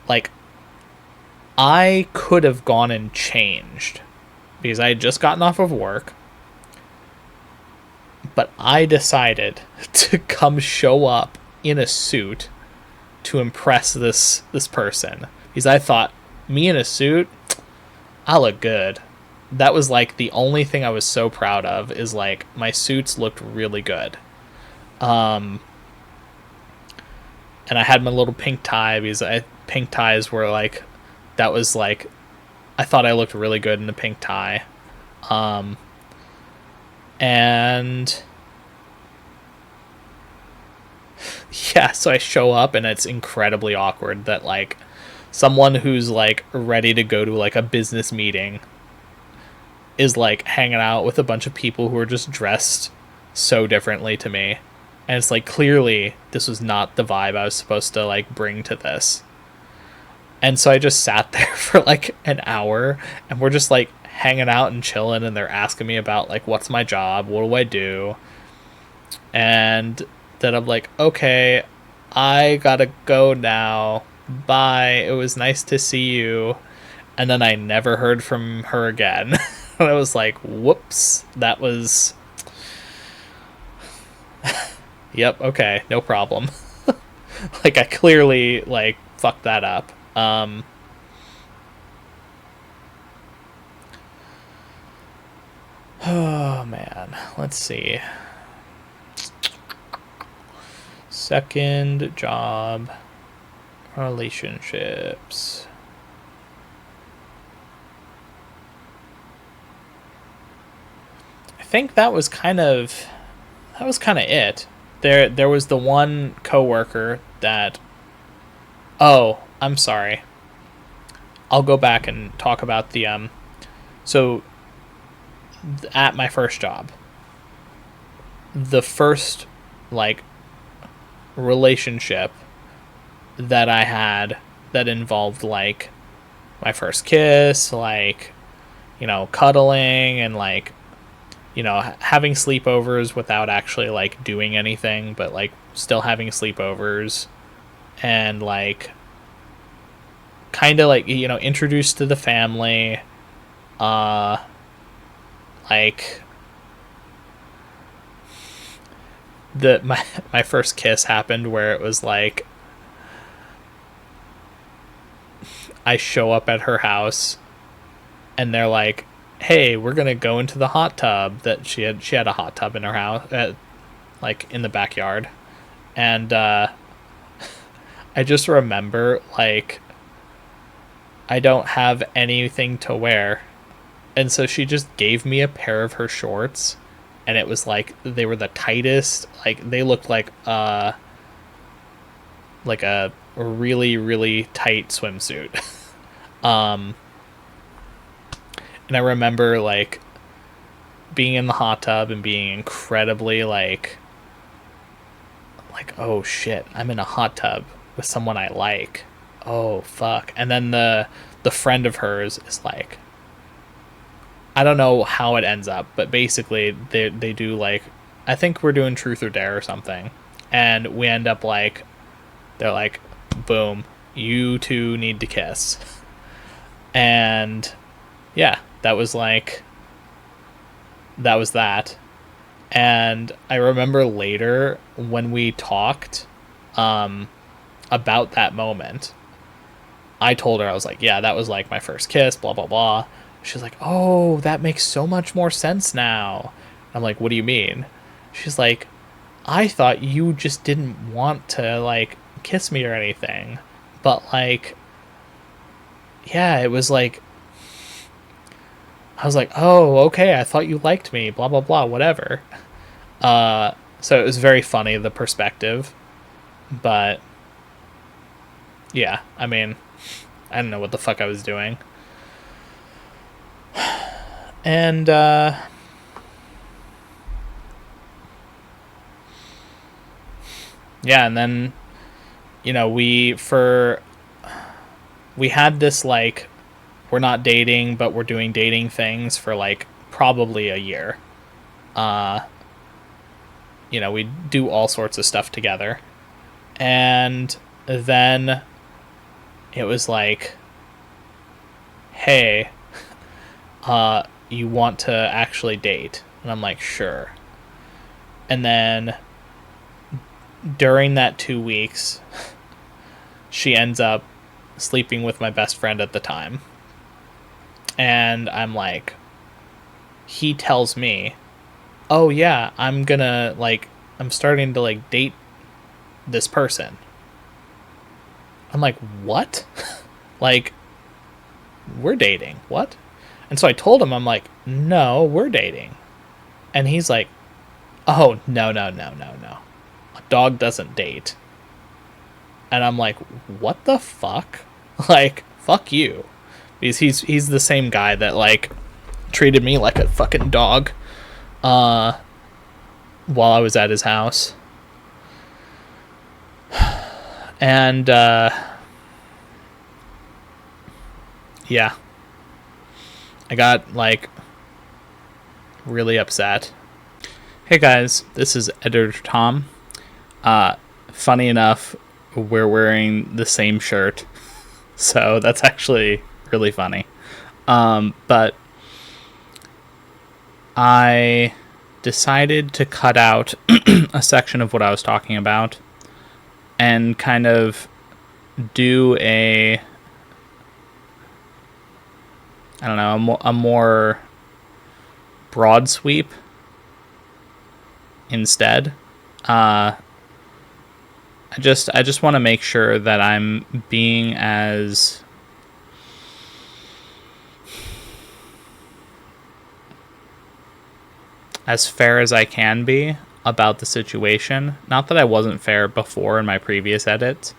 like, I could have gone and changed because I had just gotten off of work, but I decided to come show up in a suit to impress this person because I thought, me in a suit, I look good. That was like the only thing I was so proud of, is like my suits looked really good. Um, and I had my little pink tie because pink ties were like, that was like, I thought I looked really good in a pink tie. Um, and yeah, so I show up and it's incredibly awkward that like someone who's like ready to go to like a business meeting is like hanging out with a bunch of people who are just dressed so differently to me. And it's like, clearly this was not the vibe I was supposed to like bring to this. And so I just sat there for like an hour, and we're just like hanging out and chilling, and they're asking me about like, what's my job, what do I do? And then I'm like, okay, I gotta go now, bye, it was nice to see you. And then I never heard from her again. And I was like, whoops, that was, yep, okay, no problem. Like, I clearly like fucked that up. Oh man, let's see. Second job, relationships. I think that was kind of it. There was the one coworker that, oh, I'm sorry. I'll go back and talk about the so at my first job, the first like relationship that I had that involved like my first kiss, like, cuddling and like, having sleepovers without actually like doing anything, but like still having sleepovers, and like kind of like, introduced to the family, uh like the my first kiss happened where it was like I show up at her house, and they're like, "Hey, we're gonna go into the hot tub." That she had a hot tub in her house, like in the backyard, and I just remember like I don't have anything to wear, and so she just gave me a pair of her shorts, and it was like they were the tightest, like they looked like a really really tight swimsuit. um and I remember like being in the hot tub and being incredibly like, oh shit, I'm in a hot tub with someone I like. Oh fuck. And then the friend of hers is like, I don't know how it ends up, but basically they do like, I think we're doing truth or dare or something. And we end up like, they're like, boom, you two need to kiss. And yeah, that was that. And I remember later when we talked um about that moment, I told her, I was like, yeah, that was like my first kiss, blah blah blah. She's like, oh, that makes so much more sense now. I'm like, what do you mean? She's like, I thought you just didn't want to like kiss me or anything, but like, yeah, it was like, I was like, oh, okay, I thought you liked me, blah blah blah, whatever. So it was very funny, the perspective, but yeah, I mean, I don't know what the fuck I was doing. And yeah, and then we had this like we're not dating, but we're doing dating things for like probably a year. Uh, we do all sorts of stuff together. And then it was like, hey, you want to actually date? And I'm like, sure. And then during that 2 weeks, she ends up sleeping with my best friend at the time. And I'm like, he tells me, oh yeah, I'm starting to like date this person. I'm like, what? Like, we're dating. What? And so I told him, I'm like, no, we're dating. And he's like, oh, no, no, no, no, no. A dog doesn't date. And I'm like, what the fuck? Like, fuck you. Because he's the same guy that, like, treated me like a fucking dog uh, while I was at his house. And, yeah. I got, like, really upset. Hey guys, this is Editor Tom. Funny enough, we're wearing the same shirt, so that's actually really funny. But I decided to cut out a section of what I was talking about and kind of do a more broad sweep instead. I just want to make sure that I'm being as fair as I can be about the situation. Not that I wasn't fair before in my previous edits,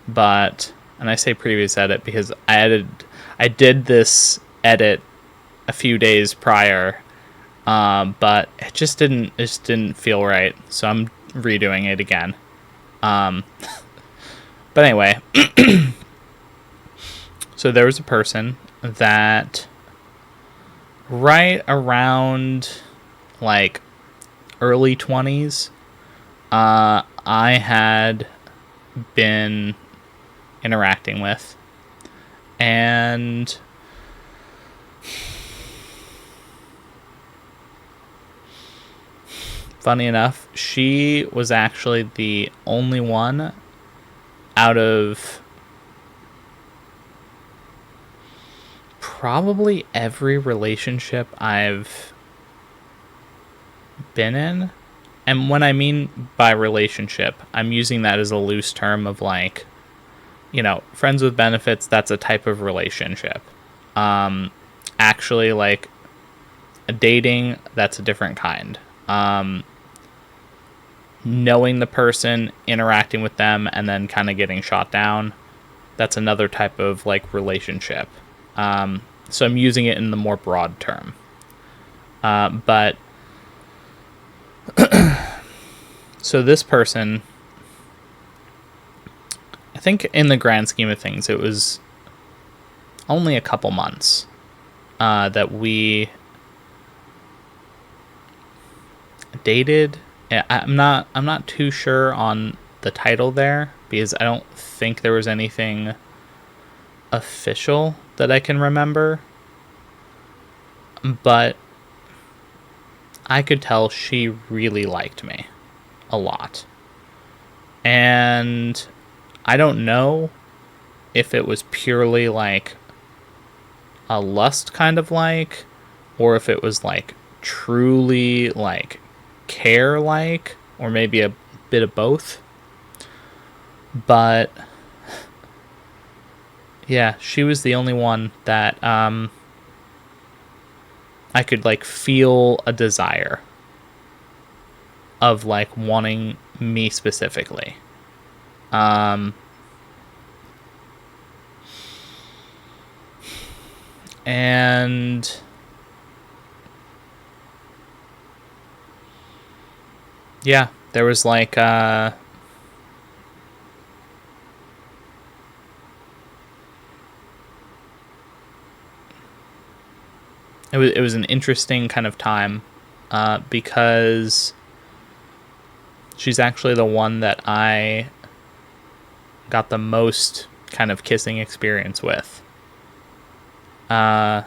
but, and I say previous edit because I did this edit a few days prior, but it just didn't feel right, so I'm redoing it again. But anyway, so there was a person that right around like early 20s, I had been interacting with, and funny enough, she was actually the only one out of probably every relationship I've been in. And when I mean by relationship, I'm using that as a loose term of like, friends with benefits, that's a type of relationship. Actually, like, dating, that's a different kind. Knowing the person, interacting with them, and then kind of getting shot down, that's another type of like relationship. So I'm using it in the more broad term. But so this person, I think in the grand scheme of things, it was only a couple months that we dated. I'm not too sure on the title there because I don't think there was anything official that I can remember. But I could tell she really liked me a lot. And I don't know if it was purely like a lust kind of like, or if it was like truly like care like, or maybe a bit of both. But yeah, she was the only one that I could like feel a desire of like wanting me specifically. And yeah, there was like it was an interesting kind of time, because she's actually the one that I got the most kind of kissing experience with. Uh,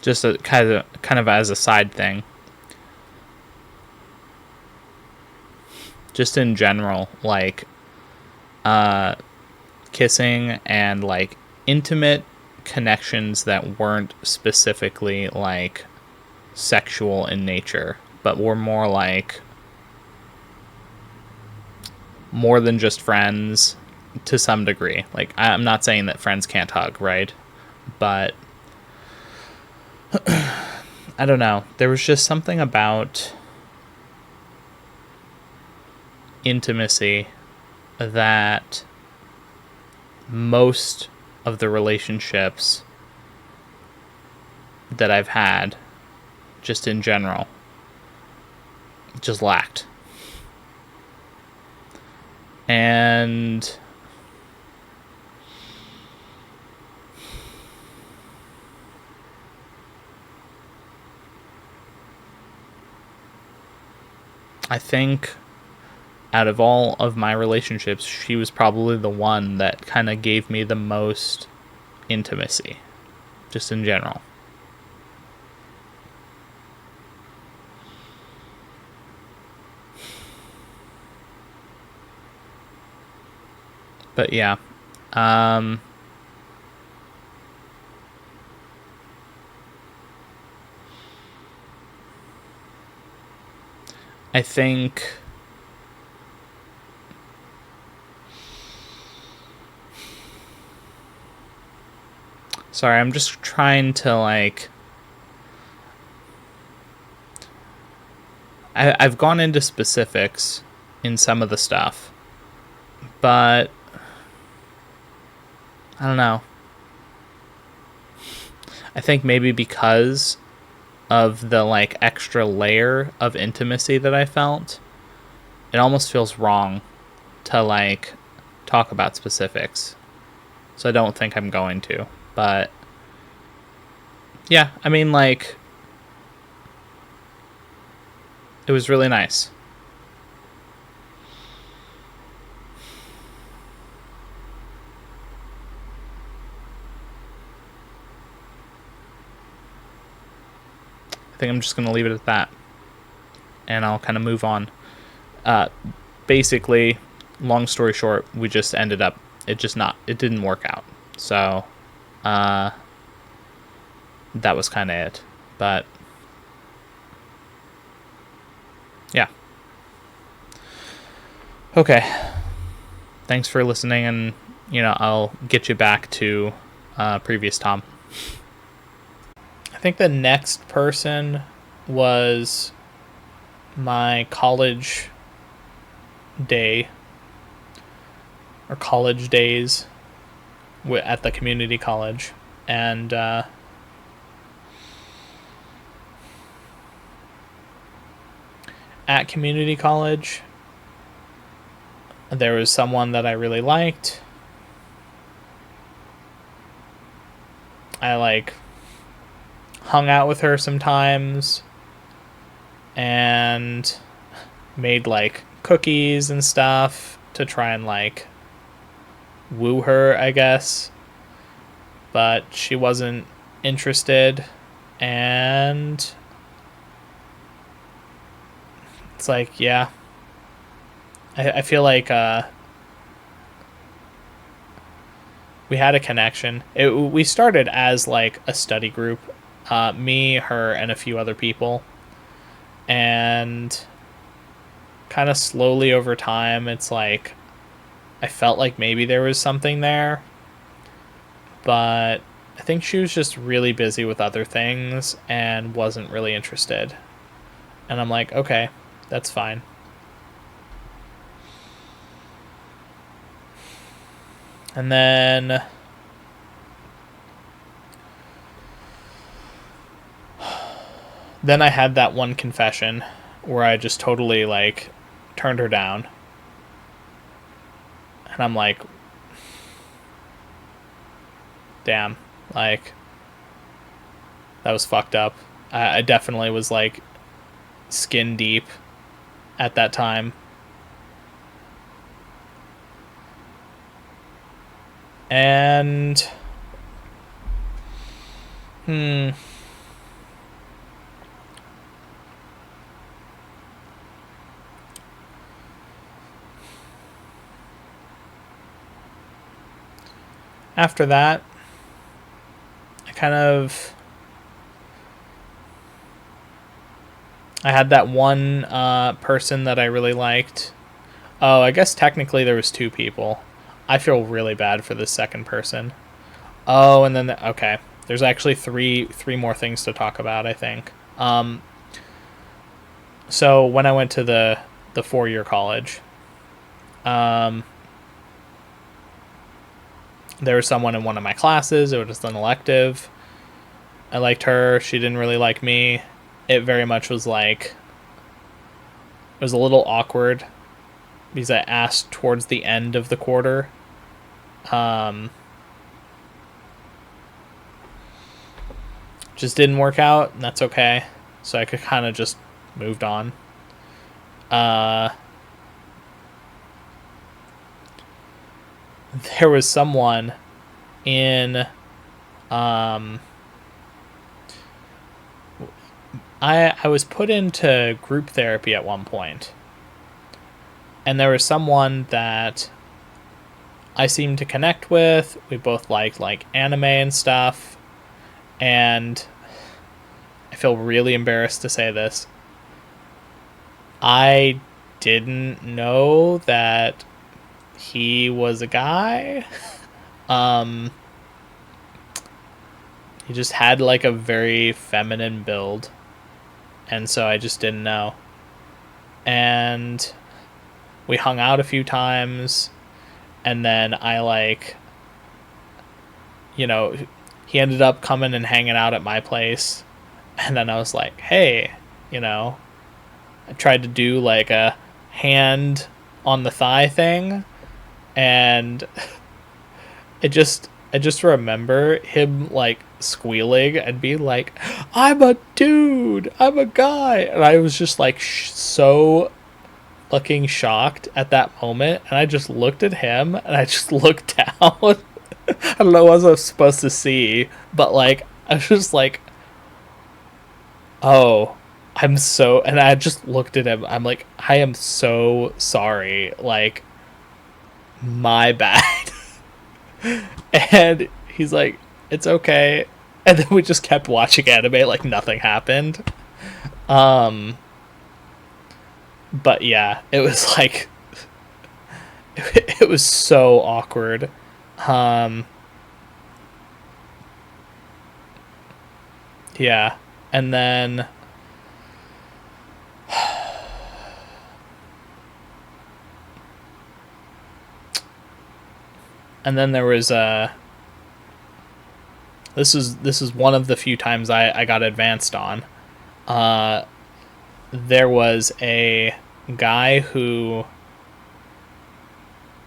just a kind of as a side thing. Just in general, like kissing and like intimate connections that weren't specifically like sexual in nature, but were more like more than just friends to some degree. Like, I'm not saying that friends can't hug, right? But I don't know. There was just something about intimacy that most of the relationships that I've had, just in general, just lacked. And I think out of all of my relationships, she was probably the one that kind of gave me the most intimacy, just in general. But yeah, um, I think sorry, I'm just trying to like I've gone into specifics in some of the stuff, but I don't know. I think maybe because of the like extra layer of intimacy that I felt, it almost feels wrong to like talk about specifics. So I don't think I'm going to. But yeah, I mean, like, it was really nice. I think I'm just going to leave it at that. And I'll kind of move on. Uh, Basically, long story short, we just ended up, it didn't work out. So, uh, that was kind of it. But, yeah. Okay. Thanks for listening, and, I'll get you back to previous Tom. I think the next person was my college day or college days at the community college. And at community college, there was someone that I really liked. I like hung out with her sometimes and made like cookies and stuff to try and like woo her, I guess. But she wasn't interested, and it's like, yeah. I feel like we had a connection. We started as like a study group, me, her, and a few other people, and kind of slowly over time, it's like I felt like maybe there was something there, but I think she was just really busy with other things and wasn't really interested. And I'm like, okay, that's fine. And then I had that one confession where I just totally like turned her down. And I'm like, damn, like, that was fucked up. I definitely was like skin deep at that time. And hmm after that, I kind of I had that one person that I really liked. Oh, I guess technically there was two people. I feel really bad for the second person. Oh, and then okay, there's actually three more things to talk about, I think. So when I went to the 4 year college, um, there was someone in one of my classes. It was an elective. I liked her. She didn't really like me. It very much was like, it was a little awkward because I asked towards the end of the quarter. Um, just didn't work out, and that's okay. So I could kind of just moved on. Uh, there was someone in um, I was put into group therapy at one point, and there was someone that I seemed to connect with. We both liked like anime and stuff, and I feel really embarrassed to say this. I didn't know that he was a guy. Um, he just had like a very feminine build, and so I just didn't know. And we hung out a few times, and then I like, you know, he ended up coming and hanging out at my place, and then I was like, hey, you know, I tried to do like a hand on the thigh thing, and I just remember him like squealing and being like, I'm a dude, I'm a guy. And I was just like so fucking shocked at that moment. And I just looked at him and I just looked down. I don't know what I was supposed to see, but like, I was just like, oh, I'm so. And I just looked at him. I'm like, I am so sorry. Like, my bad. And he's like, it's okay. And then we just kept watching anime like nothing happened. Um, but yeah, it was like, it was so awkward. Um, yeah. And then, there was this is one of the few times I got advanced on. Uh, there was a guy who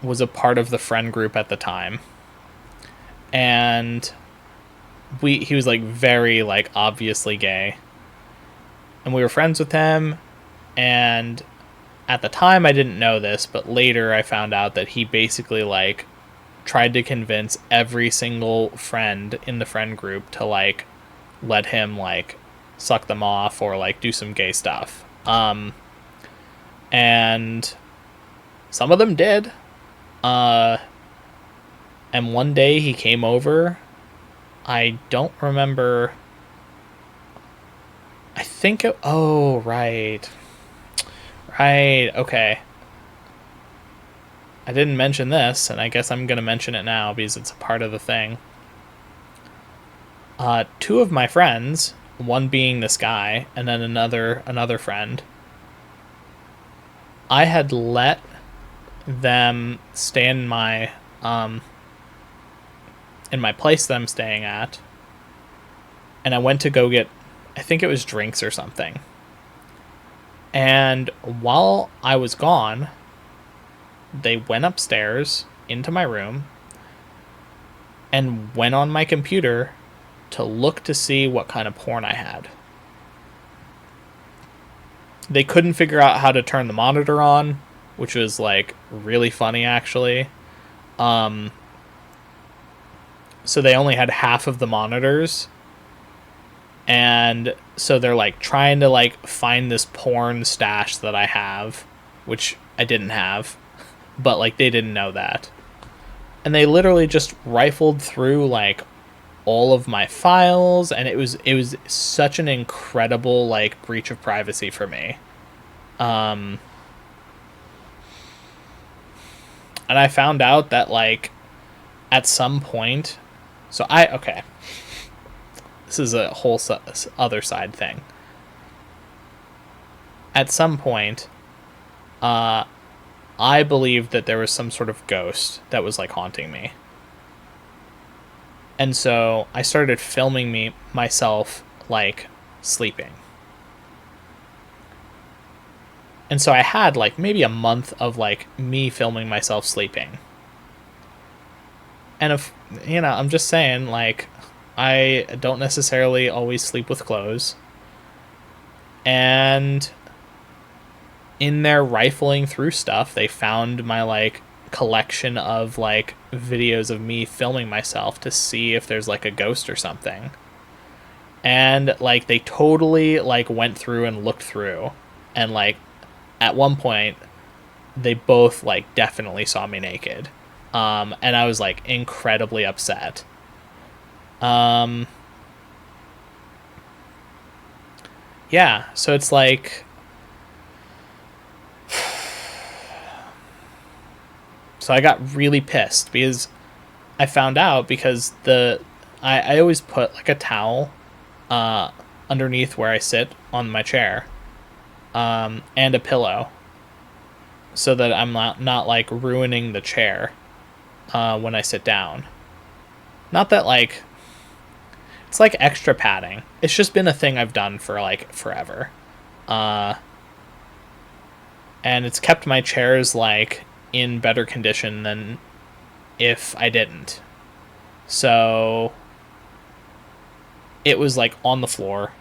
was a part of the friend group at the time, and he was like very like obviously gay, and we were friends with him. And at the time I didn't know this, but later I found out that he basically like tried to convince every single friend in the friend group to like let him like suck them off or like do some gay stuff. And some of them did. Uh, and one day he came over. I don't remember. I think it. Oh, right. Right. Okay. I didn't mention this, and I guess I'm going to mention it now because it's a part of the thing. Two of my friends, one being this guy, and then another friend, I had let them stay in my place that I'm staying at, and I went to go get, I think it was drinks or something. And while I was gone, they went upstairs into my room, and went on my computer to look to see what kind of porn I had. They couldn't figure out how to turn the monitor on, which was like really funny actually. So they only had half of the monitors, and so they're like trying to like find this porn stash that I have, which I didn't have, but like they didn't know that. And they literally just rifled through like all of my files, and it was such an incredible like breach of privacy for me. And I found out that like at some point, okay, this is a whole other side thing. At some point, I believed that there was some sort of ghost that was like haunting me. And so I started filming myself like sleeping. And so I had like maybe a month of like me filming myself sleeping. And if, I'm just saying, like, I don't necessarily always sleep with clothes. And in their rifling through stuff, they found my like collection of like videos of me filming myself to see if there's like a ghost or something. And like they totally like went through and looked through, and like at one point they both like definitely saw me naked. And I was like incredibly upset. Yeah, so it's like so I got really pissed because I found out because I always put like a towel underneath where I sit on my chair, and a pillow, so that I'm not like ruining the chair when I sit down. Not that like it's like extra padding. It's just been a thing I've done for like forever. And it's kept my chairs like in better condition than if I didn't. So it was like on the floor.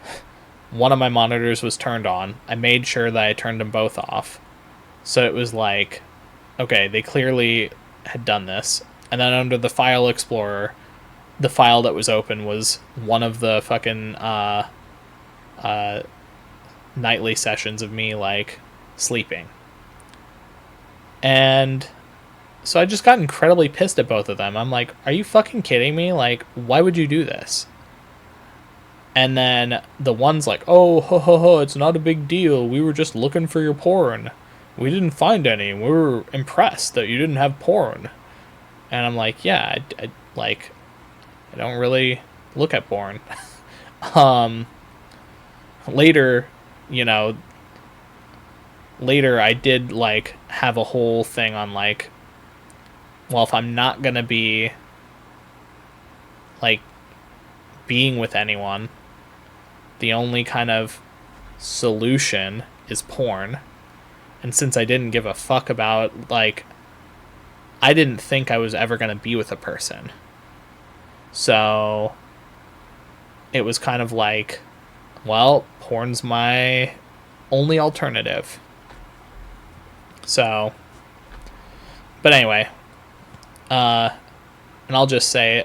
One of my monitors was turned on. I made sure that I turned them both off. So it was like, okay, they clearly had done this. And then under the file explorer, the file that was open was one of the fucking nightly sessions of me like sleeping. And so I just got incredibly pissed at both of them. I'm like, are you fucking kidding me? Like, why would you do this? And then the one's like, oh, ho, ho, ho, it's not a big deal. We were just looking for your porn. We didn't find any. We were impressed that you didn't have porn. And I'm like, yeah, I don't really look at porn. Later, later I did like have a whole thing on like, well, if I'm not gonna be like being with anyone, the only kind of solution is porn. And since I didn't give a fuck about like, I didn't think I was ever gonna be with a person, so it was kind of like, well, porn's my only alternative. So, but anyway, and I'll just say,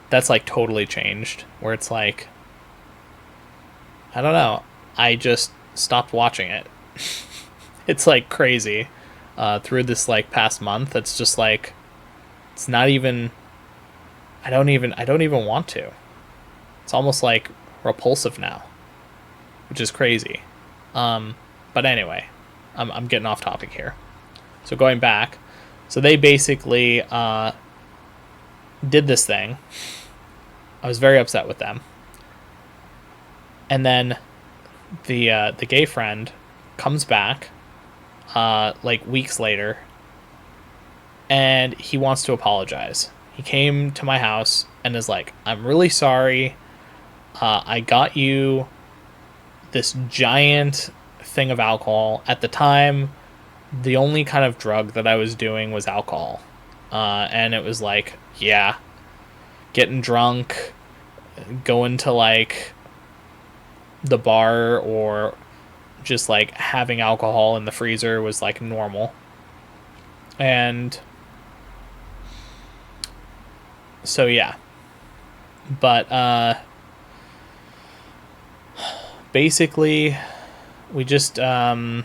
that's like totally changed, where it's like, I don't know, I just stopped watching it. It's like crazy. Through this like past month, it's just like, it's not even, I don't even want to. It's almost like repulsive now, which is crazy. But anyway, I'm getting off topic here. So going back, so they basically did this thing. I was very upset with them. And then the gay friend comes back like weeks later, and he wants to apologize. He came to my house and is like, I'm really sorry. I got you this giant thing of alcohol. At the time, the only kind of drug that I was doing was alcohol. And it was like, yeah, getting drunk, going to like the bar, or just like having alcohol in the freezer was like normal. And so yeah. But basically we just I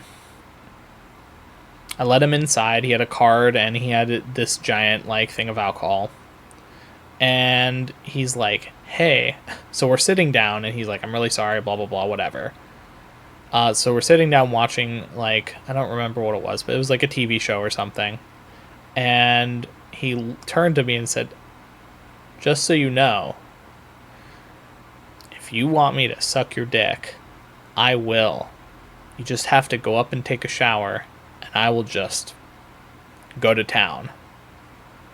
let him inside. He had a card and he had this giant like thing of alcohol. And he's like, "Hey." So we're sitting down and he's like, "I'm really sorry, blah blah blah, whatever." So we're sitting down watching, like, I don't remember what it was, but it was like a TV show or something. And he turned to me and said, "Just so you know, if you want me to suck your dick, I will. You just have to go up and take a shower, and I will just go to town."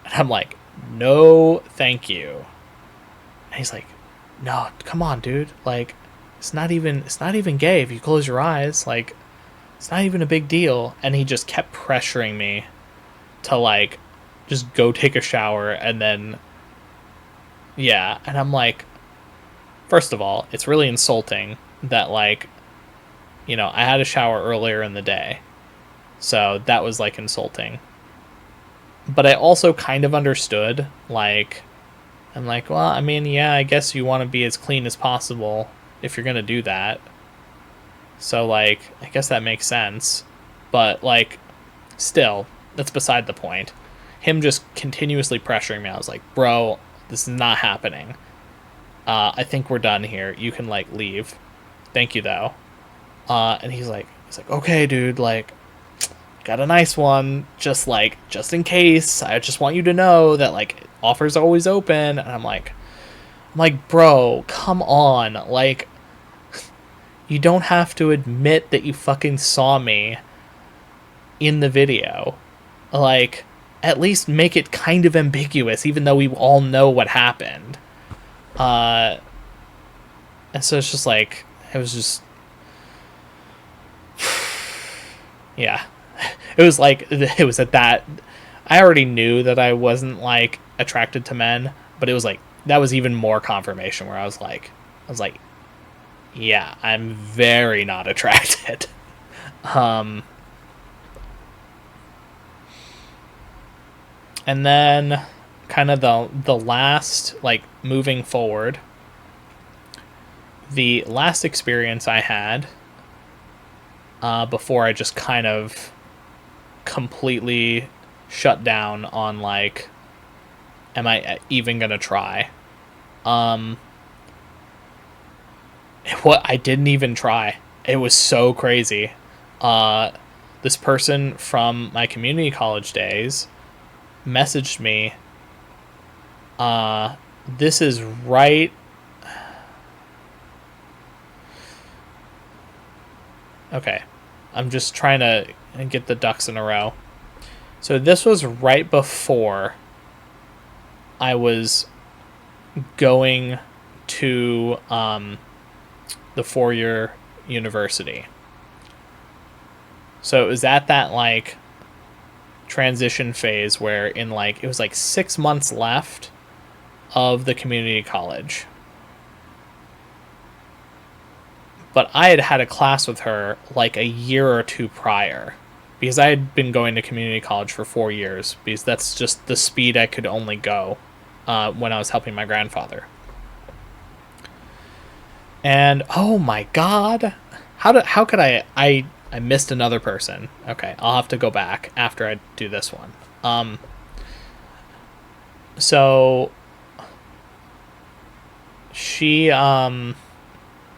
And I'm like, "No, thank you." And he's like, "No, come on, dude. Like, it's not even gay if you close your eyes. Like, it's not even a big deal." And he just kept pressuring me to like just go take a shower, and then yeah. And I'm like, first of all, it's really insulting that, like, I had a shower earlier in the day. So that was like insulting. But I also kind of understood, like, I'm like, well, I mean, yeah, I guess you want to be as clean as possible if you're going to do that. So, like, I guess that makes sense. But, like, still, that's beside the point. Him just continuously pressuring me, I was like, bro, this is not happening. I think we're done here. You can, like, leave. Thank you, though. And he's like, okay, dude, like, got a nice one. Just in case. I just want you to know that, like, offer's always open. And I'm like, bro, come on. Like, you don't have to admit that you fucking saw me in the video. Like, at least make it kind of ambiguous, even though we all know what happened. Uh, and so it's just like, it was just, yeah. It was like, it was at that, I already knew that I wasn't, like, attracted to men, but it was like, that was even more confirmation where I was like, yeah, I'm very not attracted. Um, and then kind of the last, like, moving forward, the last experience I had before I just kind of completely shut down on, like, am I even gonna try? Um, what I didn't even try. It was so crazy. Uh, this person from my community college days messaged me. Uh, this is right. Okay, I'm just trying to get the ducks in a row. So this was right before I was going to the 4-year university. So it was at that, like, transition phase where in, like, it was like 6 months left of the community college. But I had had a class with her like a year or two prior, because I had been going to community college for 4 years, because that's just the speed I could only go when I was helping my grandfather. And oh my god, how could I missed another person. Okay, I'll have to go back after I do this one. So she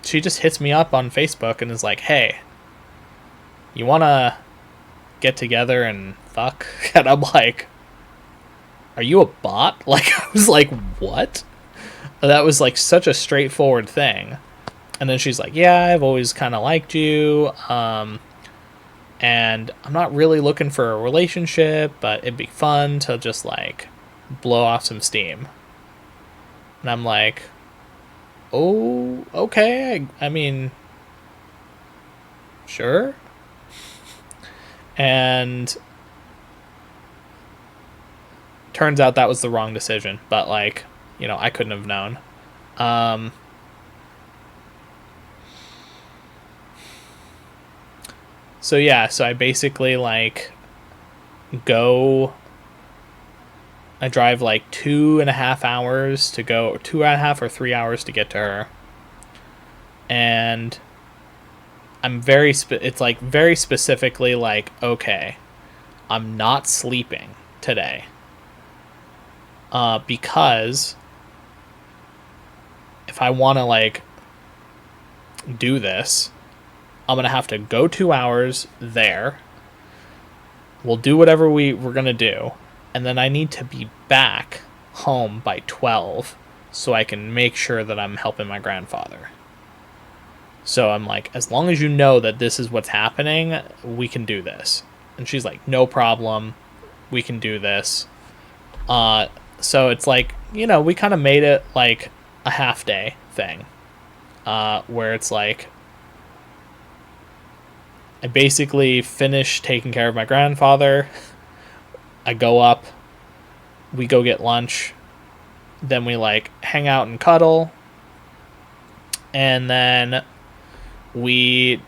she just hits me up on Facebook and is like, "Hey, you wanna get together and fuck?" And I'm like, "Are you a bot?" Like, I was like, "What?" That was like such a straightforward thing. And then she's like, "Yeah, I've always kind of liked you, and I'm not really looking for a relationship, but it'd be fun to just, like, blow off some steam." And I'm like, "Oh, okay. I mean, sure." And turns out that was the wrong decision, but like, I couldn't have known. So yeah, so I basically like go. I drive like 2.5 hours to go, 2.5 or 3 hours to get to her, and it's like very specifically like, okay, I'm not sleeping today, because if I want to like do this, I'm gonna have to go 2 hours there. We'll do whatever we're gonna do, and then I need to be back home by 12 so I can make sure that I'm helping my grandfather. So I'm like, as long as you know that this is what's happening, we can do this. And she's like, no problem, we can do this. So it's like, we kind of made it like a half day thing, where it's like, I basically finish taking care of my grandfather. I go up, we go get lunch, then we like hang out and cuddle, and then the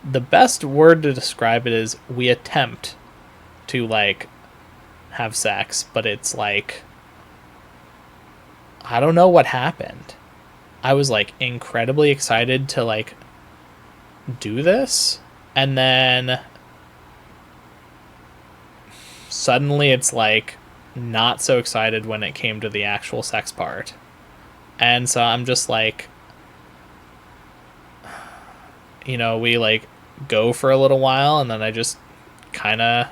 best word to describe it is we attempt to like have sex, but it's like, I don't know what happened. I was like incredibly excited to like do this, and then suddenly it's like not so excited when it came to the actual sex part. And so I'm just like, we like go for a little while, and then I just kind of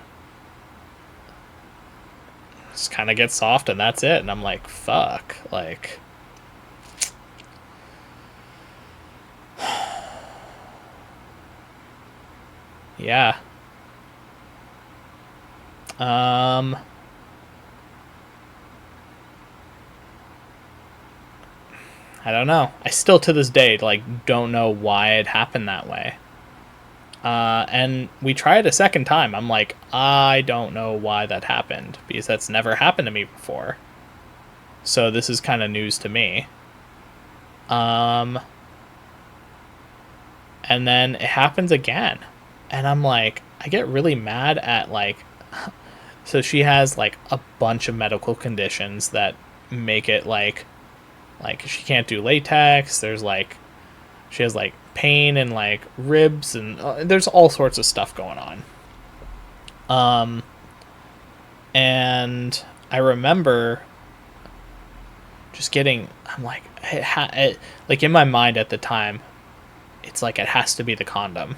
get soft, and that's it. And I'm like, fuck, like, yeah. I don't know. I still to this day like don't know why it happened that way. And we tried a second time. I'm like, I don't know why that happened, because that's never happened to me before. So this is kind of news to me. And then it happens again. And I'm like, I get really mad at like, so she has like a bunch of medical conditions that make it like she can't do latex. There's like, she has like pain in like ribs, and there's all sorts of stuff going on. And I remember just getting, I'm like, like in my mind at the time, it's like it has to be the condom.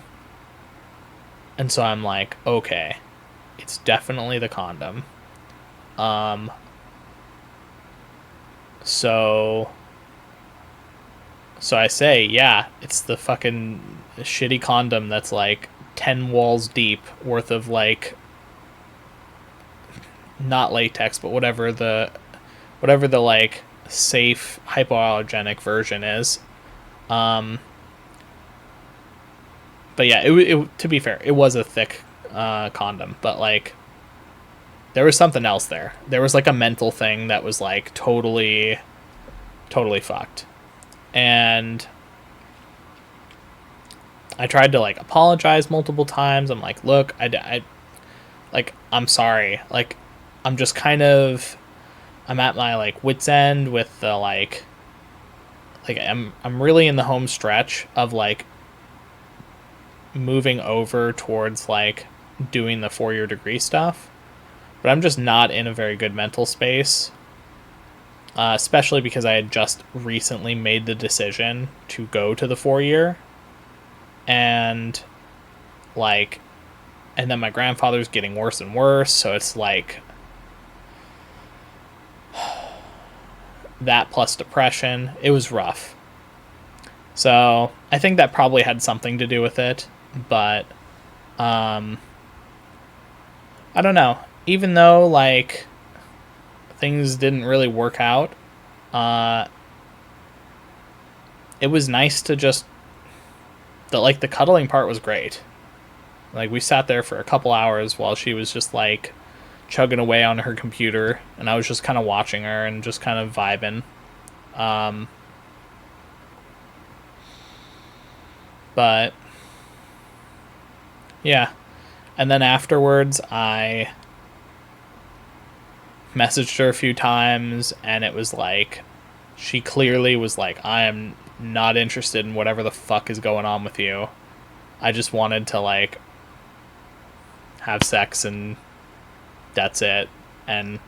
And so I'm like, okay, it's definitely the condom. So I say, yeah, it's the fucking shitty condom that's like 10 walls deep worth of like, not latex, but whatever the like safe hypoallergenic version is. But yeah, it to be fair, it was a thick condom, but like there was something else there. There was like a mental thing that was like totally fucked. And I tried to like apologize multiple times. I'm like, look, I like, I'm sorry. Like, I'm just kind of, I'm at my like wit's end with the like I'm really in the home stretch of like moving over towards like doing the 4-year degree stuff, but I'm just not in a very good mental space, especially because I had just recently made the decision to go to the 4-year, and like, and then my grandfather's getting worse and worse, so it's like that plus depression. It was rough. So I think that probably had something to do with it. But I don't know. Even though like things didn't really work out, it was nice to just, the cuddling part was great. Like we sat there for a couple hours while she was just like chugging away on her computer, and I was just kind of watching her and just kind of vibing. But yeah, and then afterwards I messaged her a few times, and it was like she clearly was like, I am not interested in whatever the fuck is going on with you. I just wanted to like have sex and that's it. And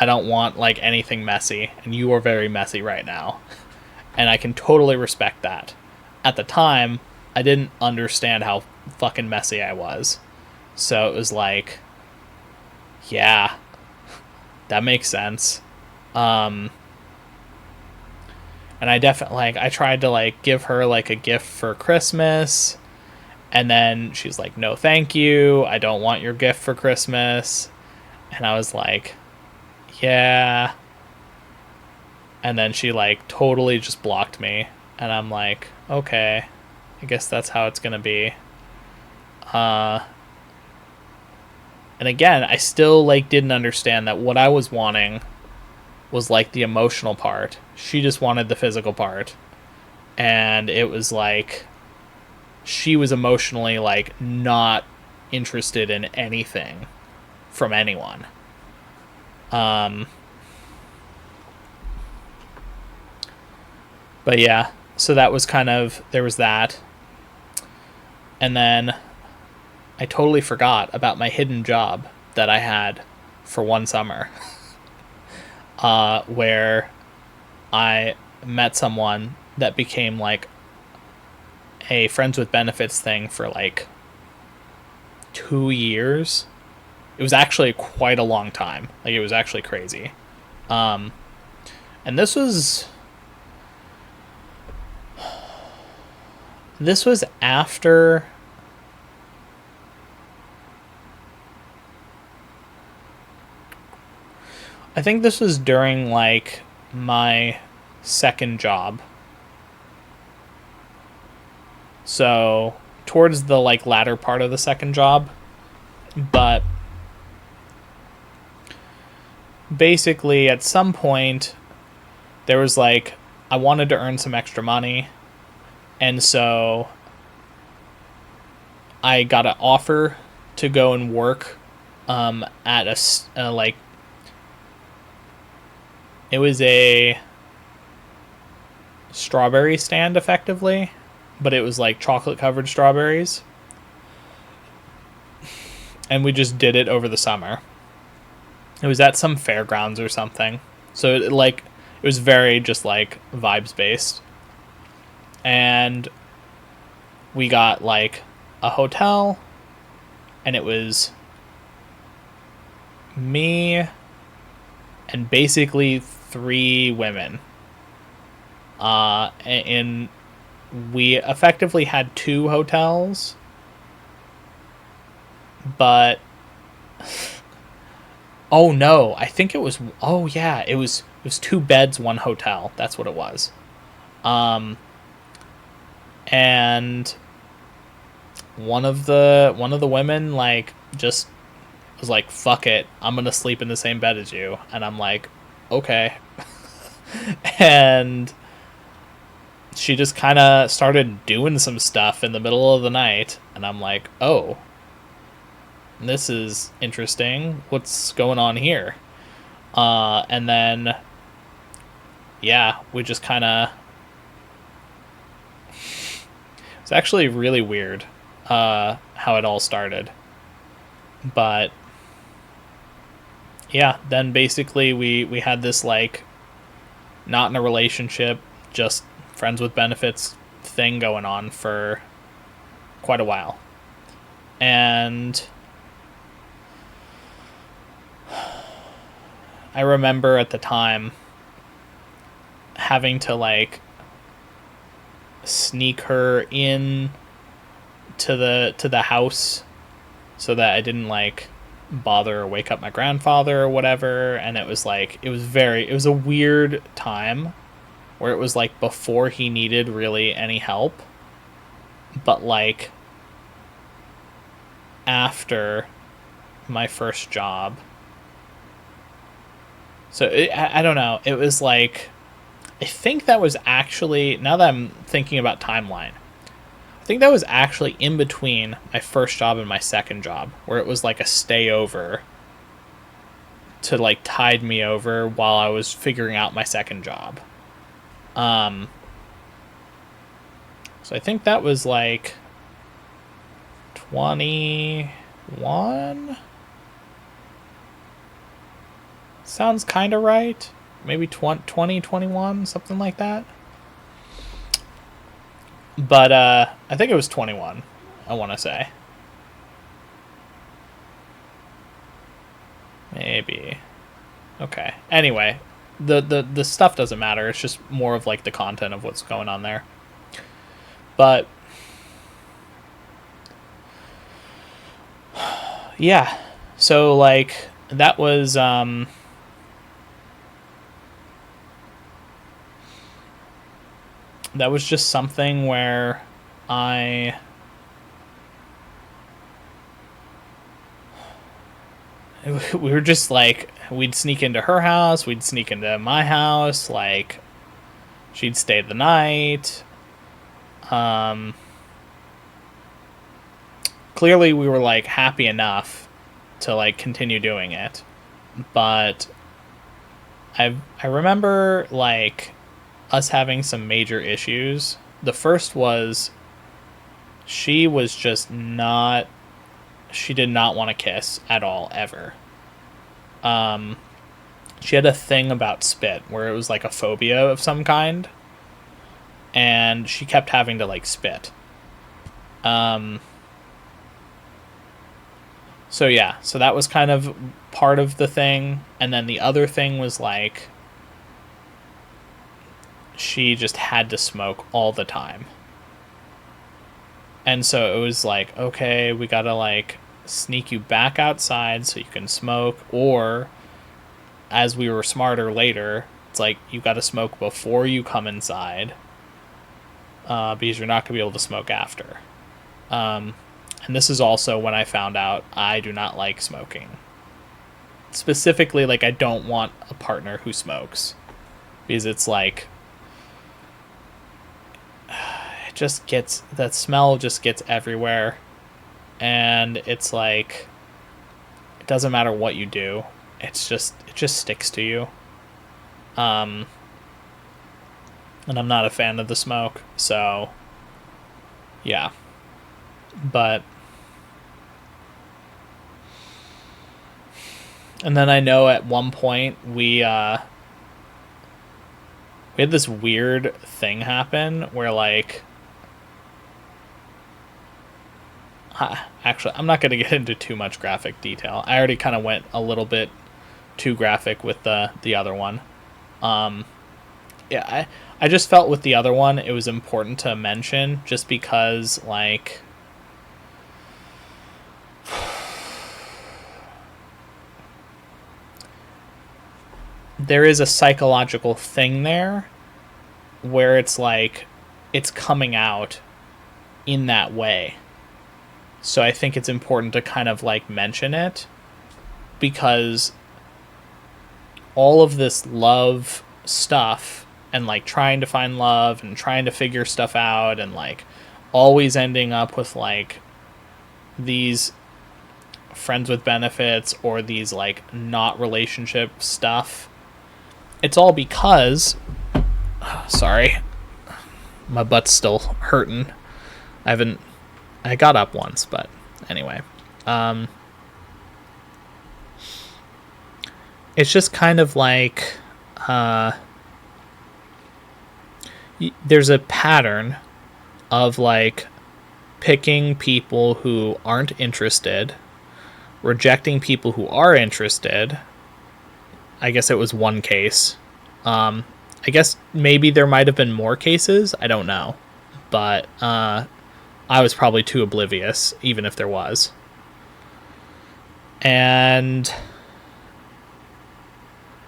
I don't want like anything messy, and you are very messy right now. And I can totally respect that. At the time, I didn't understand how fucking messy I was. So it was like, yeah, that makes sense. And I definitely like I tried to like give her like a gift for Christmas, and then she's like, "No, thank you. I don't want your gift for Christmas." And I was like, "Yeah." And then she like totally just blocked me, and I'm like, "Okay. I guess that's how it's going to be." And again, I still like didn't understand that what I was wanting was like the emotional part. She just wanted the physical part. And it was like she was emotionally like not interested in anything from anyone. But yeah, so that was kind of there was that. And then I totally forgot about my hidden job that I had for one summer. Where I met someone that became like a friends with benefits thing for like 2 years. It was actually quite a long time. Like it was actually crazy. And this was after I think this was during like my second job. So towards the like latter part of the second job. But basically at some point there was like I wanted to earn some extra money, and so I got an offer to go and work at a like it was a strawberry stand effectively, but it was like chocolate covered strawberries, and we just did it over the summer. It was at some fairgrounds or something, so it was very just like vibes based. And we got like a hotel, and it was me and basically 3 women. And we effectively had 2 hotels, but oh no, I think it was oh yeah, it was 2 beds, 1 hotel. That's what it was. And one of the women like just was like, fuck it, I'm gonna sleep in the same bed as you. And I'm like, okay. And she just kind of started doing some stuff in the middle of the night, and I'm like, oh, this is interesting, what's going on here? And then yeah, we just kind of it's actually really weird how it all started. But yeah, then basically we had this like not in a relationship, just friends with benefits thing going on for quite a while. And I remember at the time having to like sneak her in to the house so that I didn't like bother or wake up my grandfather or whatever. And it was like it was a weird time where it was like before he needed really any help, but like after my first job. So I don't know. It was like, I think that was actually, now that I'm thinking about timeline, I think that was actually in between my first job and my second job, where it was like a stay over to like tide me over while I was figuring out my second job. So I think that was like 21. Sounds kind of right. Maybe 2021, something like that. But I think it was 21, I want to say. Maybe. Okay. Anyway, the stuff doesn't matter. It's just more of like the content of what's going on there. But yeah. So like that was that was just something where we were just like, we'd sneak into her house, we'd sneak into my house, like she'd stay the night. Clearly we were like happy enough to like continue doing it, but I remember like us having some major issues. The first was she was just not, she did not want to kiss at all, ever. She had a thing about spit where it was like a phobia of some kind, and she kept having to like spit. So yeah, so that was kind of part of the thing, and then the other thing was like she just had to smoke all the time. And so it was like, okay, we gotta like sneak you back outside so you can smoke, or as we were smarter later, it's like you gotta smoke before you come inside, because you're not gonna be able to smoke after. And this is also when I found out I do not like smoking. Specifically, like, I don't want a partner who smokes, because it's like, it just gets, that smell just gets everywhere, and it's like, it doesn't matter what you do, it just sticks to you. And I'm not a fan of the smoke, so yeah. But and then I know at one point we had this weird thing happen where like, actually I'm not going to get into too much graphic detail. I already kind of went a little bit too graphic with the other one. Yeah, I just felt with the other one it was important to mention, just because like there is a psychological thing there where it's like it's coming out in that way. So I think it's important to kind of like mention it, because all of this love stuff and like trying to find love and trying to figure stuff out and like always ending up with like these friends with benefits or these like not relationship stuff, it's all because, sorry, my butt's still hurting. I got up once, but anyway. It's just kind of like, there's a pattern of like picking people who aren't interested, rejecting people who are interested. I guess it was one case. I guess maybe there might have been more cases. I don't know. But I was probably too oblivious, even if there was. And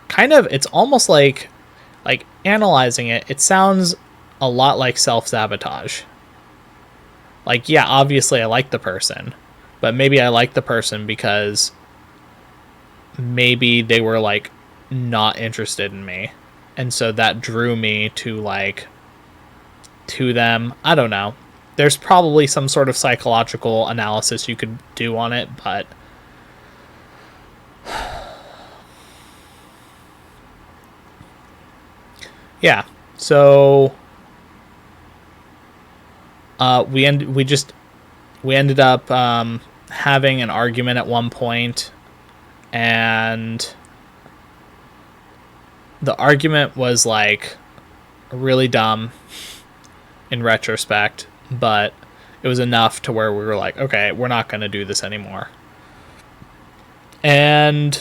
kind of, it's almost like analyzing it, it sounds a lot like self-sabotage. Like, yeah, obviously I like the person, but maybe I like the person because maybe they were like not interested in me, and so that drew me to like to them. I don't know. There's probably some sort of psychological analysis you could do on it, but yeah. So we ended up having an argument at one point, and the argument was like really dumb in retrospect, but it was enough to where we were like, okay, we're not going to do this anymore. And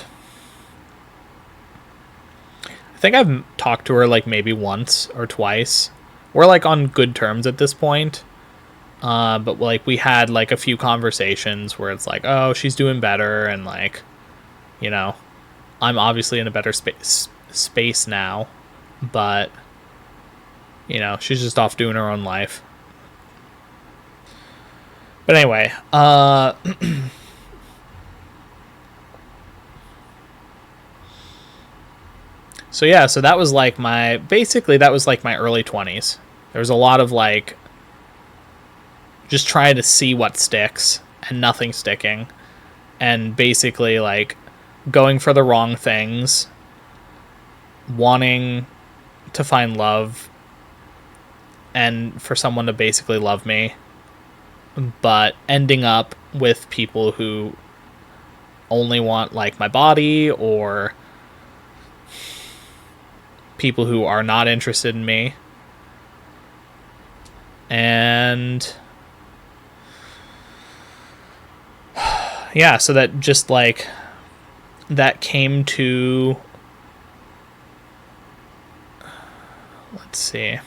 I think I've talked to her like maybe once or twice. We're like on good terms at this point. But like we had like a few conversations where it's like, oh, she's doing better, and like, you know, I'm obviously in a better space now, but you know, she's just off doing her own life. But anyway, so yeah, so that was like my early 20s. There was a lot of like just trying to see what sticks and nothing sticking, and basically like going for the wrong things, wanting to find love and for someone to basically love me, but ending up with people who only want like my body, or people who are not interested in me. And yeah, so that just like that came to, let's see, I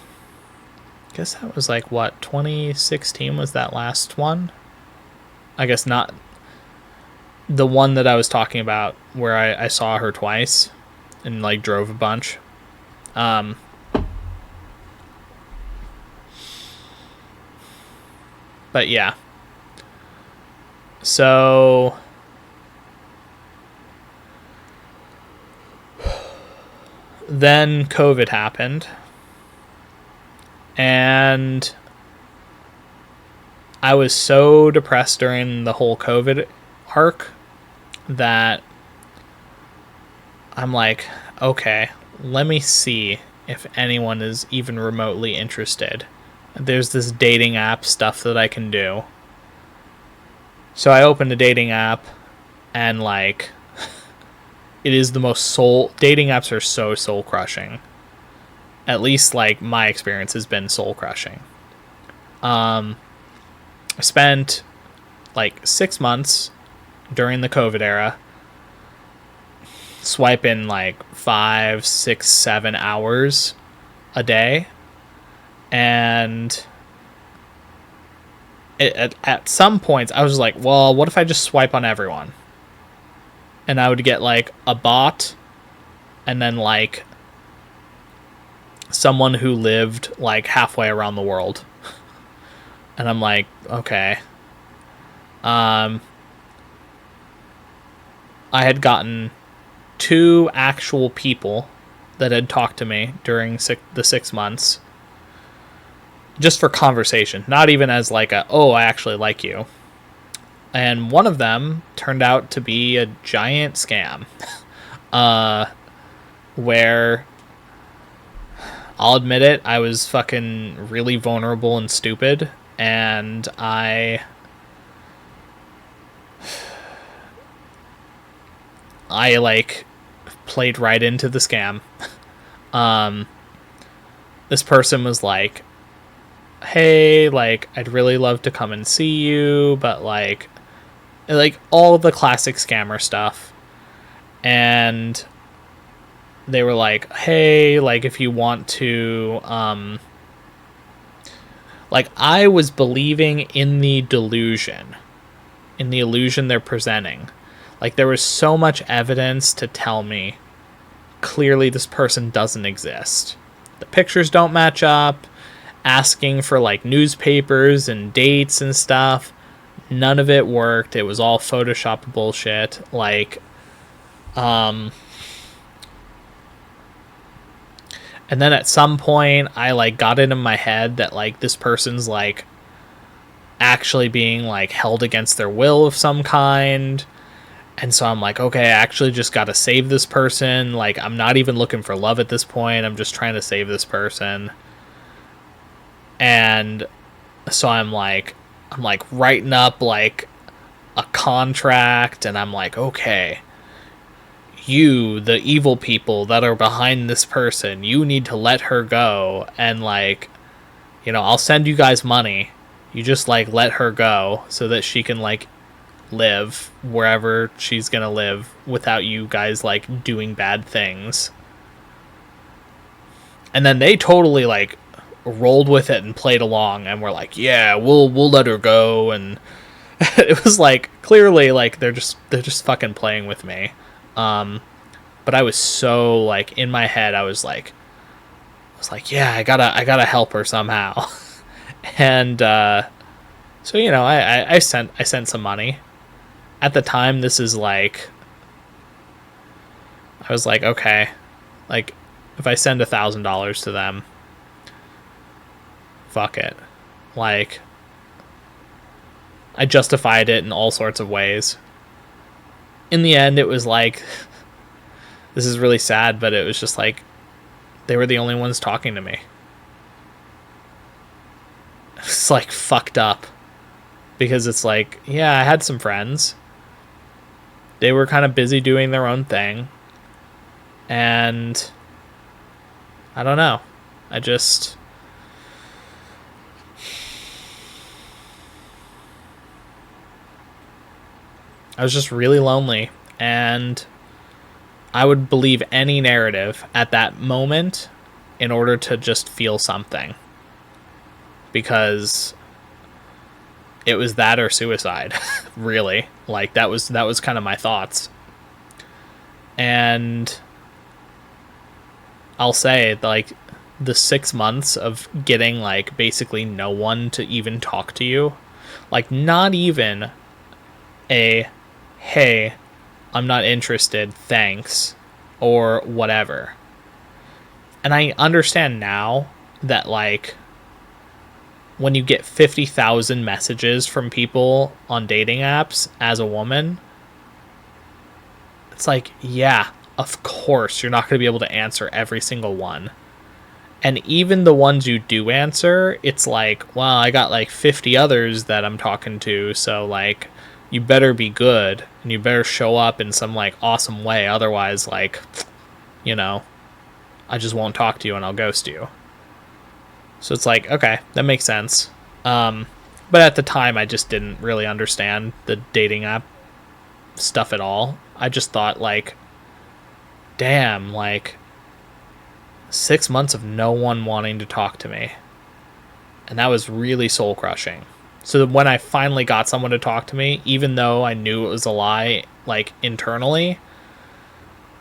guess that was like what, 2016 was that last one? I guess not the one that I was talking about where I saw her twice and like drove a bunch. But yeah. So then COVID happened, and I was so depressed during the whole COVID arc that I'm like, okay, let me see if anyone is even remotely interested. There's this dating app stuff that I can do. So I opened a dating app, and like, it is the most dating apps are so soul crushing. At least like my experience has been soul crushing. I spent like 6 months during the COVID era swiping like 5, 6, 7 hours a day, and at some points I was like, well, what if I just swipe on everyone? And I would get like a bot, and then like someone who lived like halfway around the world. And I'm like, okay. I had gotten 2 actual people that had talked to me during the 6 months, just for conversation, not even as like oh, I actually like you. And one of them turned out to be a giant scam, where I'll admit it, I was fucking really vulnerable and stupid, and I like played right into the scam. This person was like, hey, like, I'd really love to come and see you, but like all of the classic scammer stuff. And they were like, hey, like, if you want to, like, I was believing in the illusion they're presenting. Like, there was so much evidence to tell me clearly this person doesn't exist. The pictures don't match up, asking for like newspapers and dates and stuff. None of it worked. It was all Photoshop bullshit. Like, Um, and then at some point, I like got it in my head that like this person's like actually being like held against their will of some kind. And so I'm like, okay, I actually just got to save this person. Like, I'm not even looking for love at this point. I'm just trying to save this person. And so I'm like writing up like a contract, and I'm like, okay, you, the evil people that are behind this person, you need to let her go. And like, I'll send you guys money. You just like let her go so that she can like live wherever she's gonna live without you guys like doing bad things. And then they totally like rolled with it and played along and were like, yeah, we'll let her go. And it was like clearly like they're just fucking playing with me. But I was so like in my head I was like, yeah, I gotta help her somehow. And so I sent some money. At the time, this is like, I was like, okay, like if I send $1,000 to them, fuck it. Like, I justified it in all sorts of ways. In the end, it was like, this is really sad, but it was just like, they were the only ones talking to me. It's like fucked up. Because it's like, yeah, I had some friends. They were kind of busy doing their own thing. And I don't know. I was just really lonely, and I would believe any narrative at that moment in order to just feel something, because it was that or suicide. Really, like that was kind of my thoughts. And I'll say like the 6 months of getting like basically no one to even talk to you, like not even a hey, I'm not interested, thanks, or whatever. And I understand now that, like, when you get 50,000 messages from people on dating apps as a woman, it's like, yeah, of course, you're not going to be able to answer every single one. And even the ones you do answer, it's like, well, I got like 50 others that I'm talking to, so like, you better be good and you better show up in some like awesome way. Otherwise, like, I just won't talk to you and I'll ghost you. So it's like, okay, that makes sense. But at the time, I just didn't really understand the dating app stuff at all. I just thought, like, damn, like, 6 months of no one wanting to talk to me. And that was really soul crushing. So when I finally got someone to talk to me, even though I knew it was a lie, like, internally,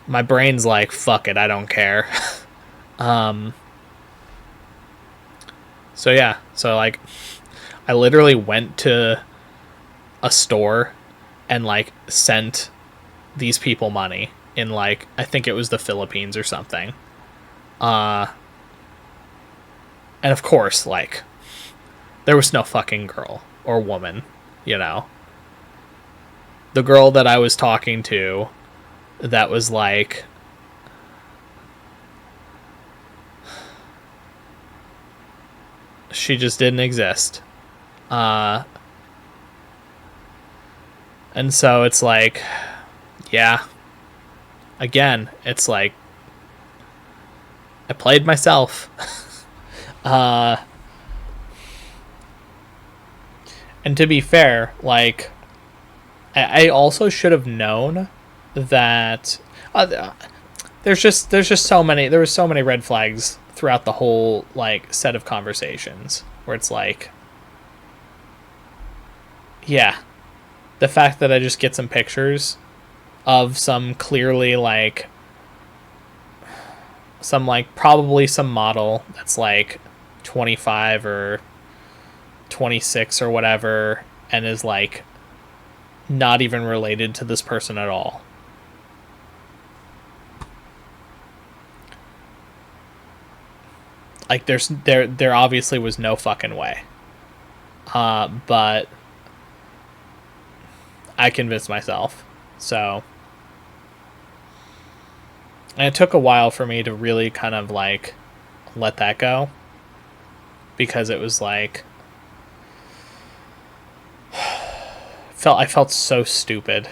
my brain's like, fuck it, I don't care. So yeah, so like, I literally went to a store and like sent these people money in like, I think it was the Philippines or something. Uh, and of course, like, there was no fucking girl or woman, you know. The girl that I was talking to, that was like, she just didn't exist. Uh, and so it's like, yeah, again, it's like, I played myself. uh, and to be fair, like, I also should have known that there's just so many, there were so many red flags throughout the whole like set of conversations where it's like, yeah, the fact that I just get some pictures of some clearly like some like probably some model that's like 25 or 26 or whatever, and is like not even related to this person at all. Like there obviously was no fucking way. But I convinced myself. So, and it took a while for me to really kind of like let that go, because it was like I felt so stupid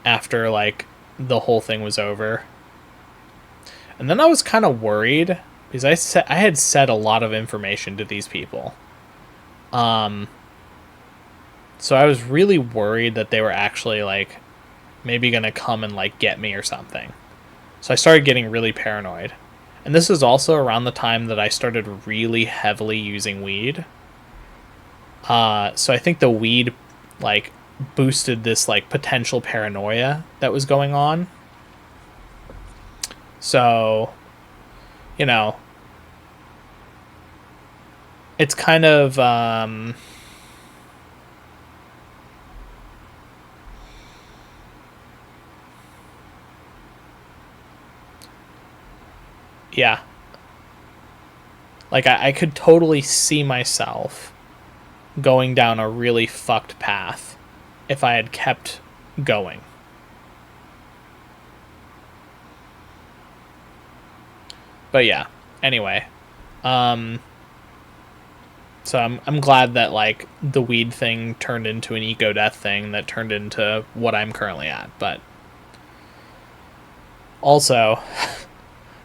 after like the whole thing was over. And then I was kind of worried because I had said a lot of information to these people. So I was really worried that they were actually like maybe going to come and like get me or something. So I started getting really paranoid. And this is also around the time that I started really heavily using weed. So I think the weed like boosted this like potential paranoia that was going on. So, you know, it's kind of yeah. Like I could totally see myself going down a really fucked path if I had kept going. But yeah, anyway. So I'm glad that like the weed thing turned into an eco death thing that turned into what I'm currently at. But also,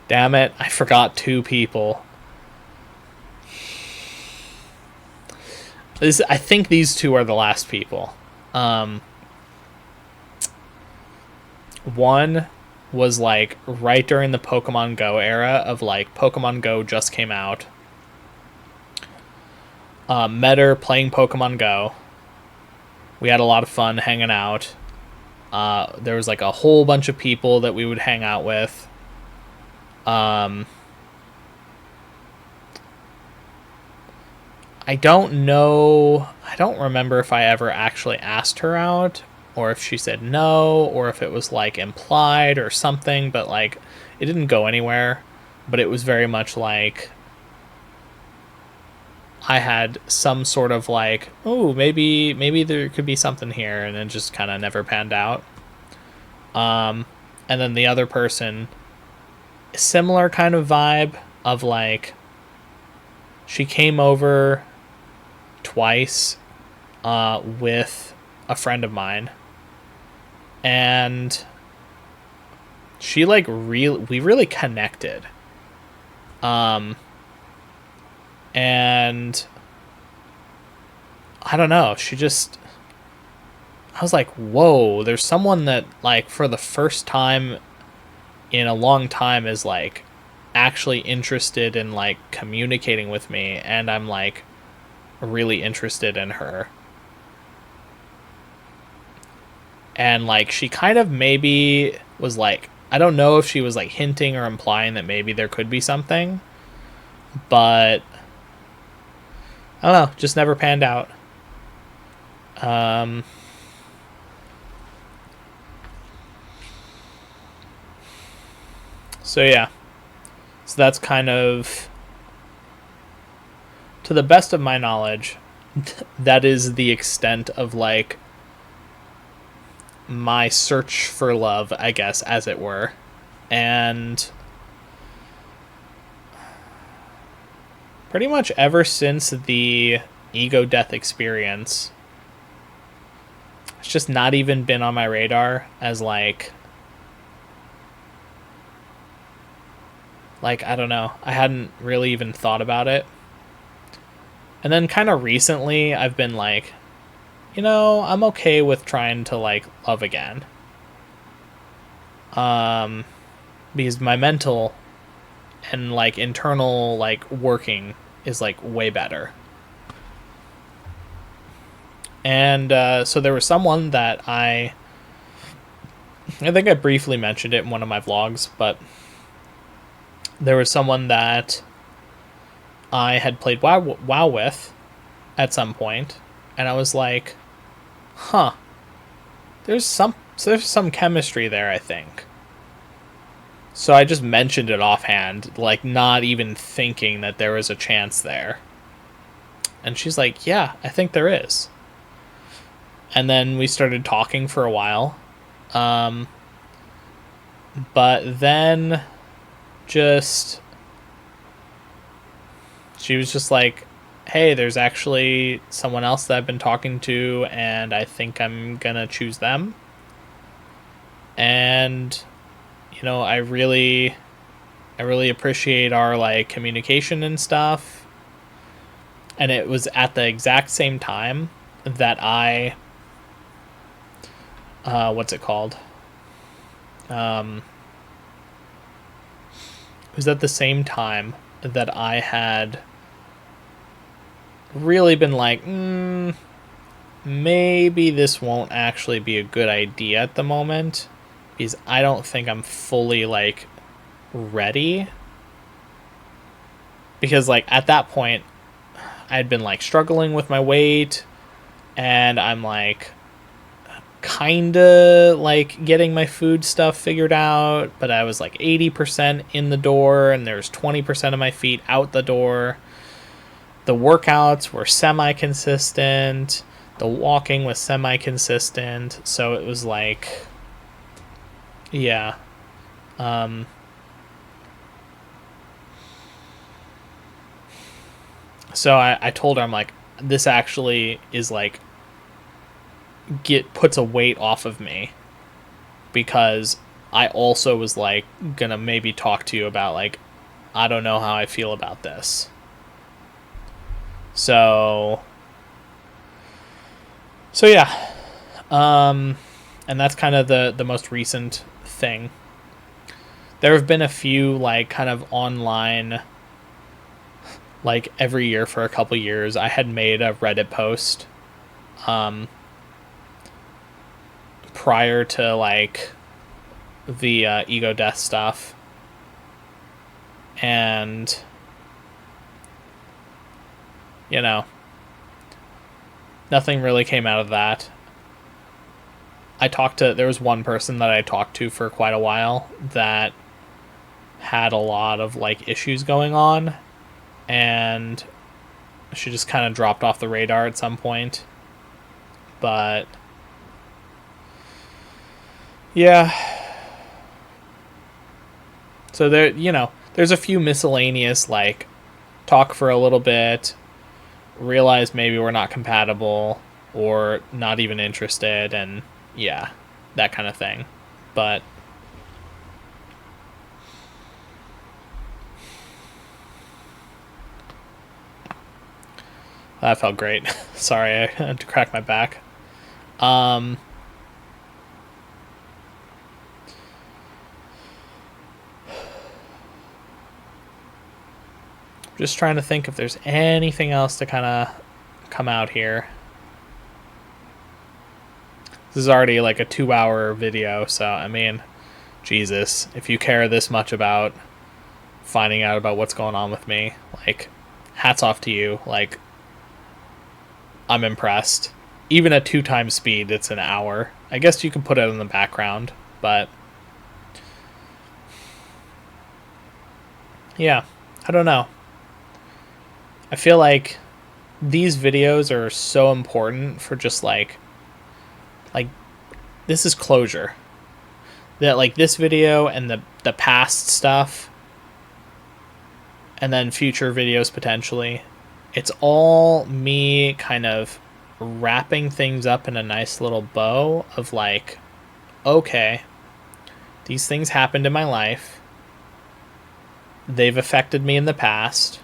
damn it, I forgot 2 people. I think these 2 are the last people. One was like right during the Pokemon Go era of like Pokemon Go just came out. Met her playing Pokemon Go. We had a lot of fun hanging out. There was like a whole bunch of people that we would hang out with. I don't know. I don't remember if I ever actually asked her out, or if she said no, or if it was like implied or something, but like it didn't go anywhere. But it was very much like I had some sort of like, oh, maybe there could be something here, and it just kind of never panned out. And then the other person, similar kind of vibe of like, she came over twice with a friend of mine, and she like we really connected. And I don't know, I was like, whoa, there's someone that like for the first time in a long time is like actually interested in like communicating with me, and I'm like really interested in her. And like she kind of maybe was like, I don't know if she was like hinting or implying that maybe there could be something, but I don't know, just never panned out. So yeah, so that's kind of, to the best of my knowledge, that is the extent of like my search for love, I guess, as it were. And pretty much ever since the ego death experience, it's just not even been on my radar as like I don't know, I hadn't really even thought about it. And then kind of recently I've been like, I'm okay with trying to like love again. Because my mental and like internal like working is like way better. And so there was someone that I think I briefly mentioned it in one of my vlogs, but there was someone that I had played WoW with at some point, and I was like, huh, there's some chemistry there, I think. So I just mentioned it offhand, like not even thinking that there was a chance there. And she's like, yeah, I think there is. And then we started talking for a while. But then just she was just like, hey, there's actually someone else that I've been talking to, and I think I'm gonna choose them. And I really appreciate our like communication and stuff. And it was at the exact same time that I what's it called? It was at the same time that I had really been like, maybe this won't actually be a good idea at the moment, because I don't think I'm fully like ready. Because like at that point, I had been like struggling with my weight, and I'm like kinda like getting my food stuff figured out, but I was like 80% in the door, and there's 20% of my feet out the door. The workouts were semi-consistent. The walking was semi-consistent. So it was like, yeah. So I told her, I'm like, this actually is like, puts a weight off of me, because I also was like gonna maybe talk to you about like, I don't know how I feel about this. So yeah. And that's kind of the most recent thing. There have been a few like kind of online, like every year for a couple years I had made a Reddit post prior to like the ego death stuff, and nothing really came out of that. There was one person that I talked to for quite a while that had a lot of like issues going on, and she just kind of dropped off the radar at some point. But yeah, so there's a few miscellaneous like talk for a little bit, realize maybe we're not compatible or not even interested, and yeah, that kind of thing. But that felt great. Sorry, I had to crack my back. Just trying to think if there's anything else to kind of come out here. This is already like a 2-hour video, so I mean, Jesus, if you care this much about finding out about what's going on with me, like, hats off to you. Like, I'm impressed. Even at 2 times speed, it's an hour. I guess you can put it in the background, but yeah, I don't know. I feel like these videos are so important for just like this is closure. That like this video and the past stuff, and then future videos potentially, it's all me kind of wrapping things up in a nice little bow of like, okay, these things happened in my life. They've affected me in the past.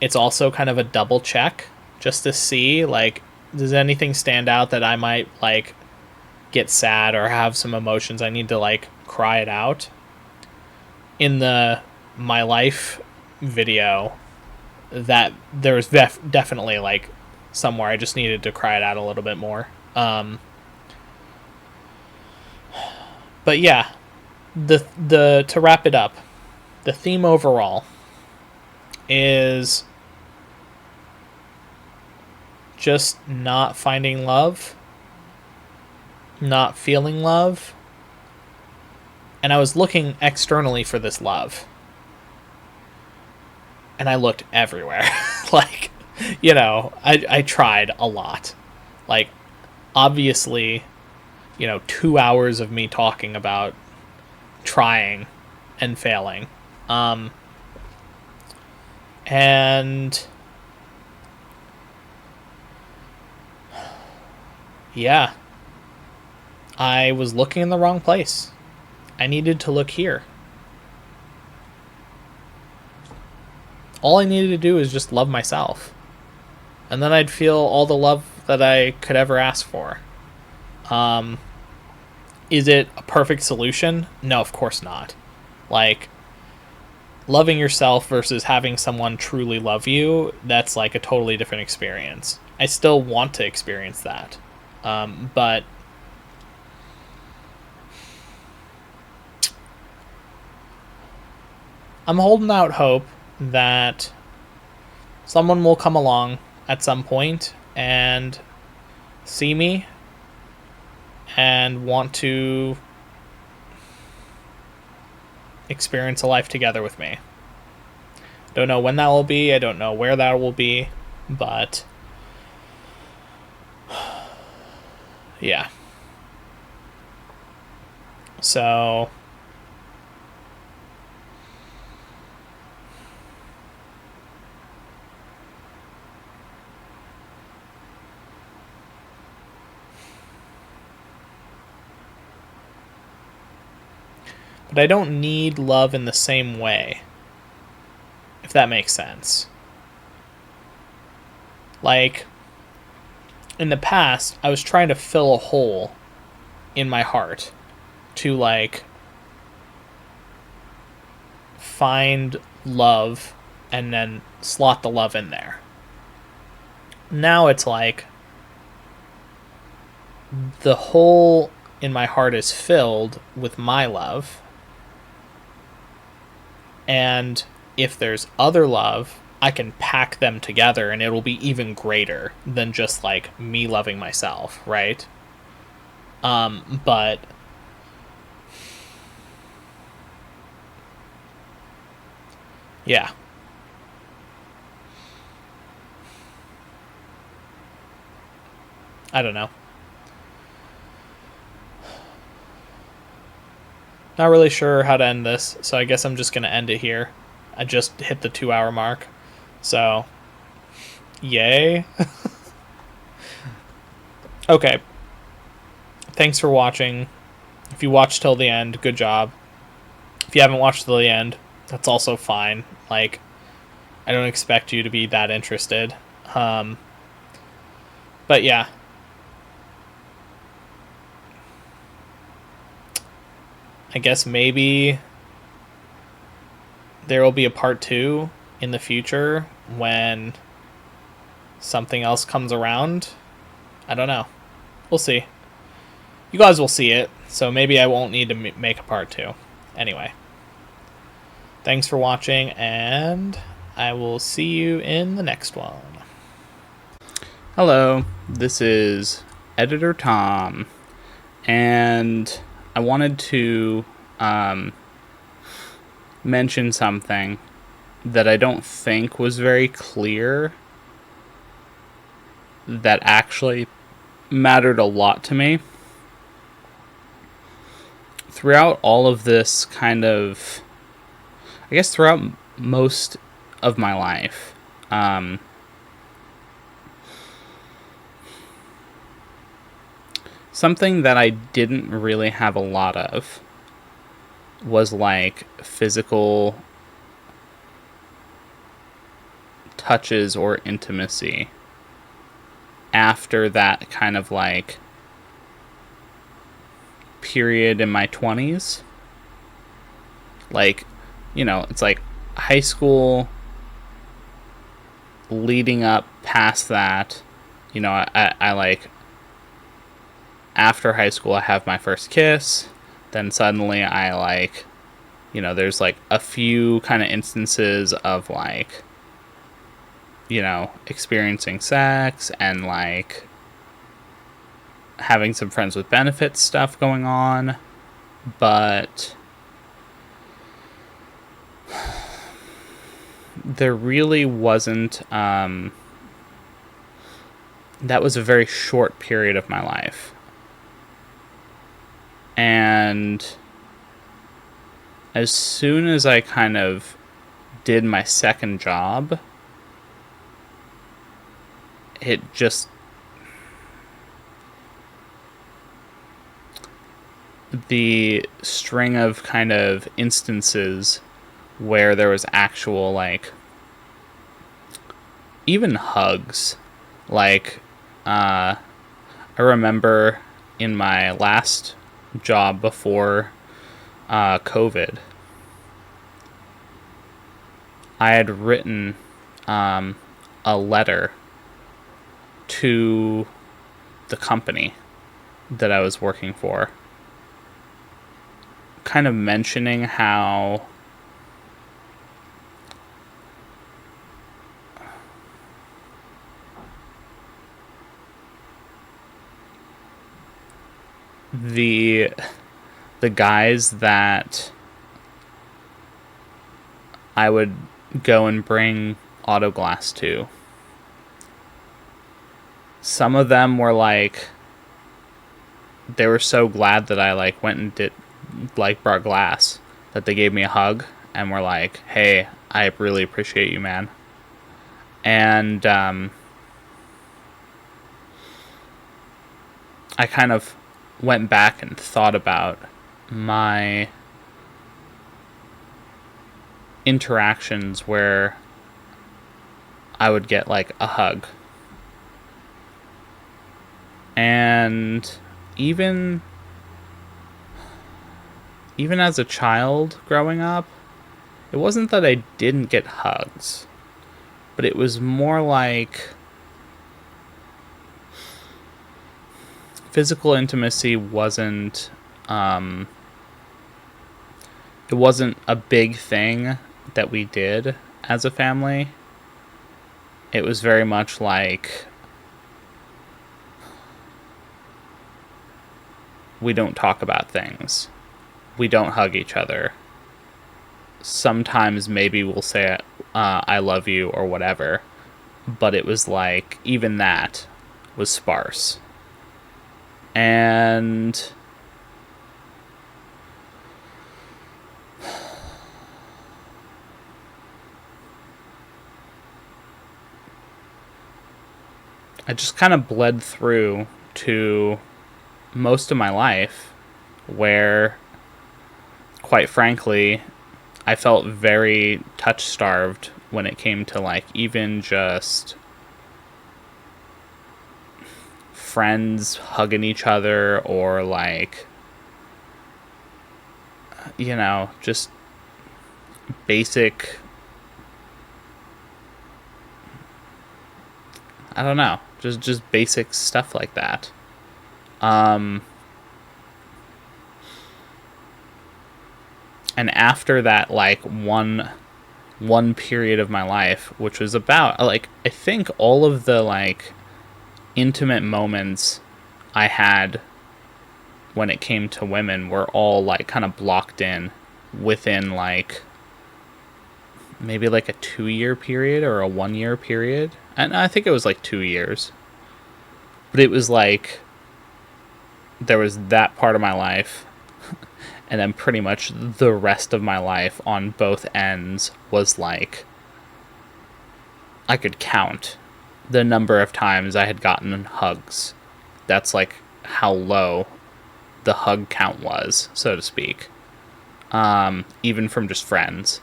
It's also kind of a double check just to see like, does anything stand out that I might like get sad or have some emotions I need to like cry it out. In the my life video, that there was definitely like somewhere I just needed to cry it out a little bit more. But yeah, the to wrap it up, the theme overall is just not finding love, not feeling love, And I was looking externally for this love. And I looked everywhere. Like, I tried a lot. Like, obviously, 2 hours of me talking about trying and failing. And yeah, I was looking in the wrong place. I needed to look here. All I needed to do is just love myself. And then I'd feel all the love that I could ever ask for. Is it a perfect solution? No, of course not. Like, loving yourself versus having someone truly love you, that's like a totally different experience. I still want to experience that. But I'm holding out hope that someone will come along at some point and see me and want to experience a life together with me. Don't know when that will be. I don't know where that will be. But yeah. So but I don't need love in the same way, if that makes sense. Like, in the past, I was trying to fill a hole in my heart to, like, find love and then slot the love in there. Now it's like the hole in my heart is filled with my love. And if there's other love, I can pack them together and it'll be even greater than just like me loving myself, right? But yeah. I don't know. Not really sure how to end this, so I guess I'm just going to end it here. I just hit the 2 hour mark. So, yay. Okay. Thanks for watching. If you watched till the end, good job. If you haven't watched till the end, that's also fine. Like, I don't expect you to be that interested. But yeah. I guess maybe there will be a part 2 in the future when something else comes around. I don't know. We'll see. You guys will see it, so maybe I won't need to make a part 2. Anyway. Thanks for watching, and I will see you in the next one. Hello, this is Editor Tom, and I wanted to mention something that I don't think was very clear that actually mattered a lot to me. Throughout all of this throughout most of my life, something that I didn't really have a lot of was like physical touches or intimacy after that kind of like period in my 20s. Like, it's like high school leading up past that. I like, after high school I have my first kiss, then suddenly I like, there's like a few kind of instances of like, experiencing sex and like having some friends with benefits stuff going on, but there really wasn't. That was a very short period of my life. And as soon as I kind of did my second job, it just, the string of kind of instances where there was actual, like, even hugs. Like, I remember in my last job before COVID, I had written a letter to the company that I was working for, kind of mentioning how the guys that I would go and bring auto glass to, some of them were like, they were so glad that I like went and did, like, brought glass, that they gave me a hug and were like, hey, I really appreciate you, man. And I kind of went back and thought about my interactions where I would get like a hug. And even as a child growing up, it wasn't that I didn't get hugs, but it was more like physical intimacy wasn't it wasn't a big thing that we did as a family. It was very much like, we don't talk about things. We don't hug each other. Sometimes maybe we'll say, I love you or whatever. But it was like, even that was sparse. And I just kind of bled through to most of my life where, quite frankly, I felt very touch-starved when it came to, like, even just friends hugging each other, or, like, you know, just basic, I don't know, just basic stuff like that. And after that, like, one period of my life, which was about, like, I think all of the, like, intimate moments I had when it came to women were all, like, kind of blocked in within, like, maybe like a 2-year period or a 1-year period. And I think it was like 2 years. But it was like, there was that part of my life, and then pretty much the rest of my life on both ends was like, I could count the number of times I had gotten hugs. That's like how low the hug count was, so to speak. Even from just friends,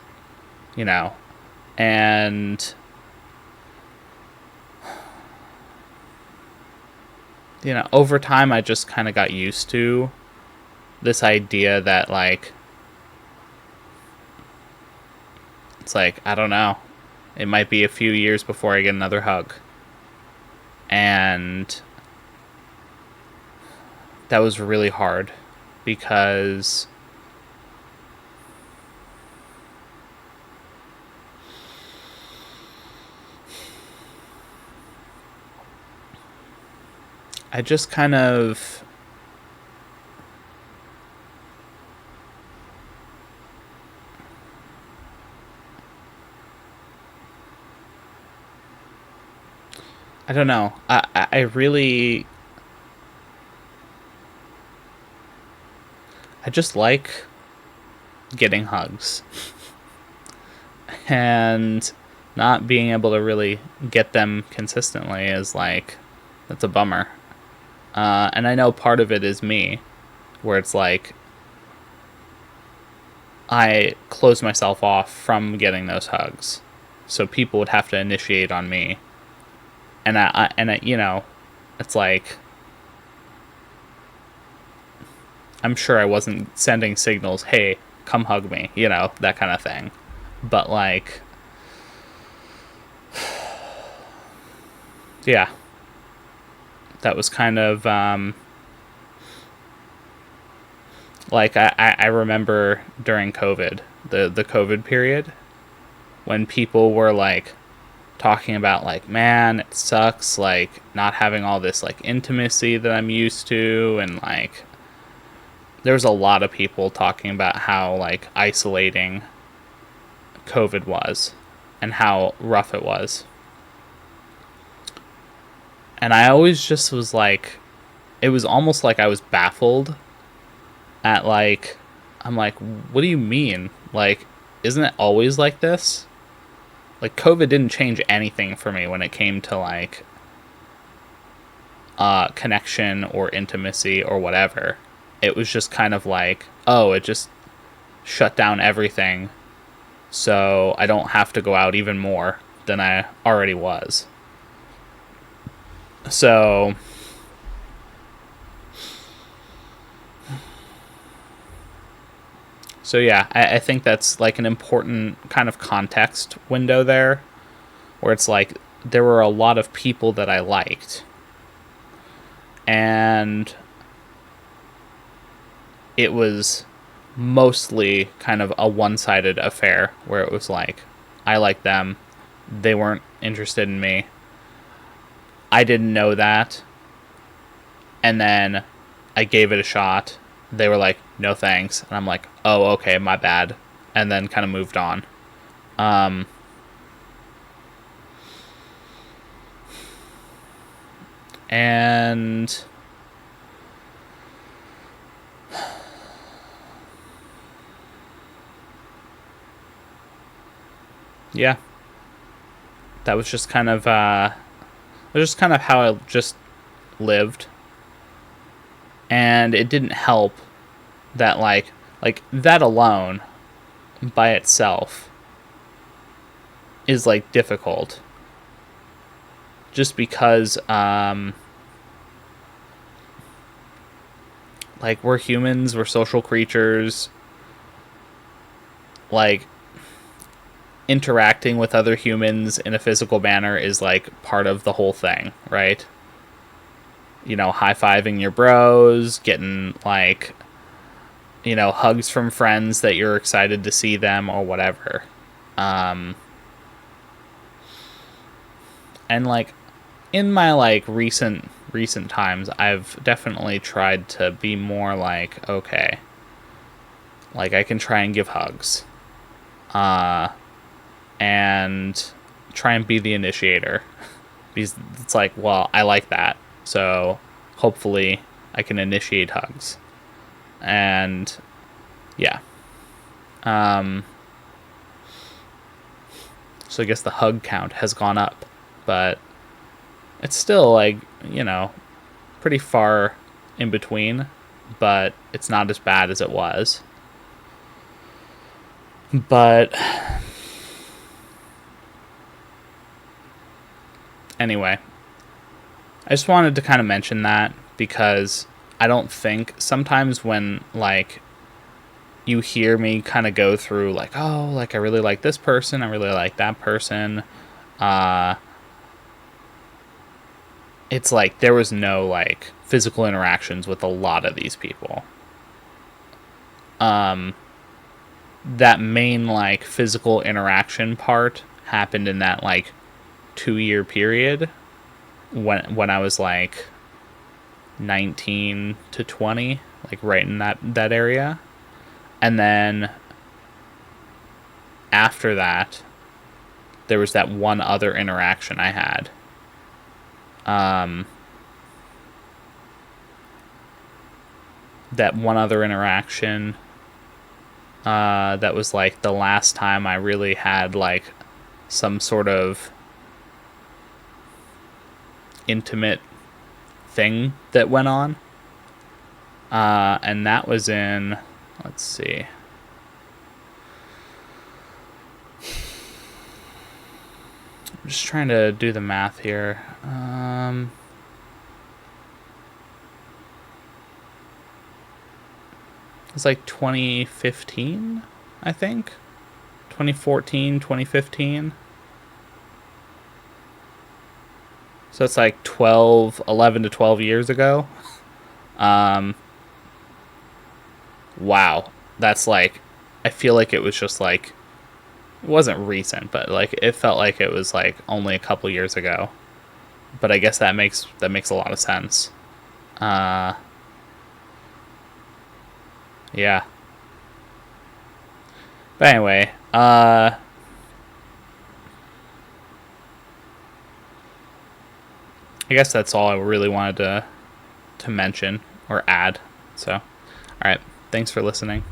you know. And, you know, over time I just kind of got used to this idea that, like, it's like, I don't know, it might be a few years before I get another hug. And that was really hard, because I just kind of I don't know. I really, I just like getting hugs and not being able to really get them consistently is like, that's a bummer. And I know part of it is me, where it's like I close myself off from getting those hugs, so people would have to initiate on me, and you know, it's like I'm sure I wasn't sending signals, hey, come hug me, you know, that kind of thing. But like, yeah, that was kind of like I remember during COVID, the COVID period, when people were like talking about like, man, it sucks like not having all this like intimacy that I'm used to, and like there was a lot of people talking about how like isolating COVID was and how rough it was. And I always just was like, it was almost like I was baffled at like, I'm like, what do you mean? Like, isn't it always like this? Like, COVID didn't change anything for me when it came to like connection or intimacy or whatever. It was just kind of like, oh, it just shut down everything, so I don't have to go out even more than I already was. So, so yeah, I think that's like an important kind of context window there, where it's like there were a lot of people that I liked, and it was mostly kind of a one-sided affair where it was like I liked them, they weren't interested in me. I didn't know that, and then I gave it a shot. They were like, "No thanks," and I'm like, "Oh, okay, my bad," and then kind of moved on. Um, and yeah, that was just kind of it was just kind of how I just lived, and it didn't help that like that alone by itself is like difficult, just because like we're humans, we're social creatures, like interacting with other humans in a physical manner is like part of the whole thing, right? You know, high-fiving your bros, getting like, you know, hugs from friends that you're excited to see them or whatever. um and like in my like recent times, I've definitely tried to be more like, okay, like I can try and give hugs, uh and try and be the initiator, because it's like, well, I like that, so hopefully I can initiate hugs. And yeah, um so I guess the hug count has gone up, but it's still like, you know, pretty far in between, but it's not as bad as it was. But anyway, I just wanted to kind of mention that, because I don't think sometimes when like you hear me kind of go through like, oh, like I really like this person, I really like that person, uh it's like there was no like physical interactions with a lot of these people. um that main like physical interaction part happened in that like 2 year period when I was like 19 to 20, like right in that area. And then after that, there was that one other interaction I had, That one other interaction, that was like the last time I really had like some sort of intimate thing that went on. And that was in, let's see. I'm just trying to do the math here. It's like 2015, I think. 2014, 2015. So it's like 11 to 12 years ago. Wow. That's like, I feel like it was just like, it wasn't recent, but like it felt like it was like only a couple years ago. But I guess that makes a lot of sense. Uh, yeah. But anyway, I guess that's all I really wanted to mention or add. So, all right. Thanks for listening.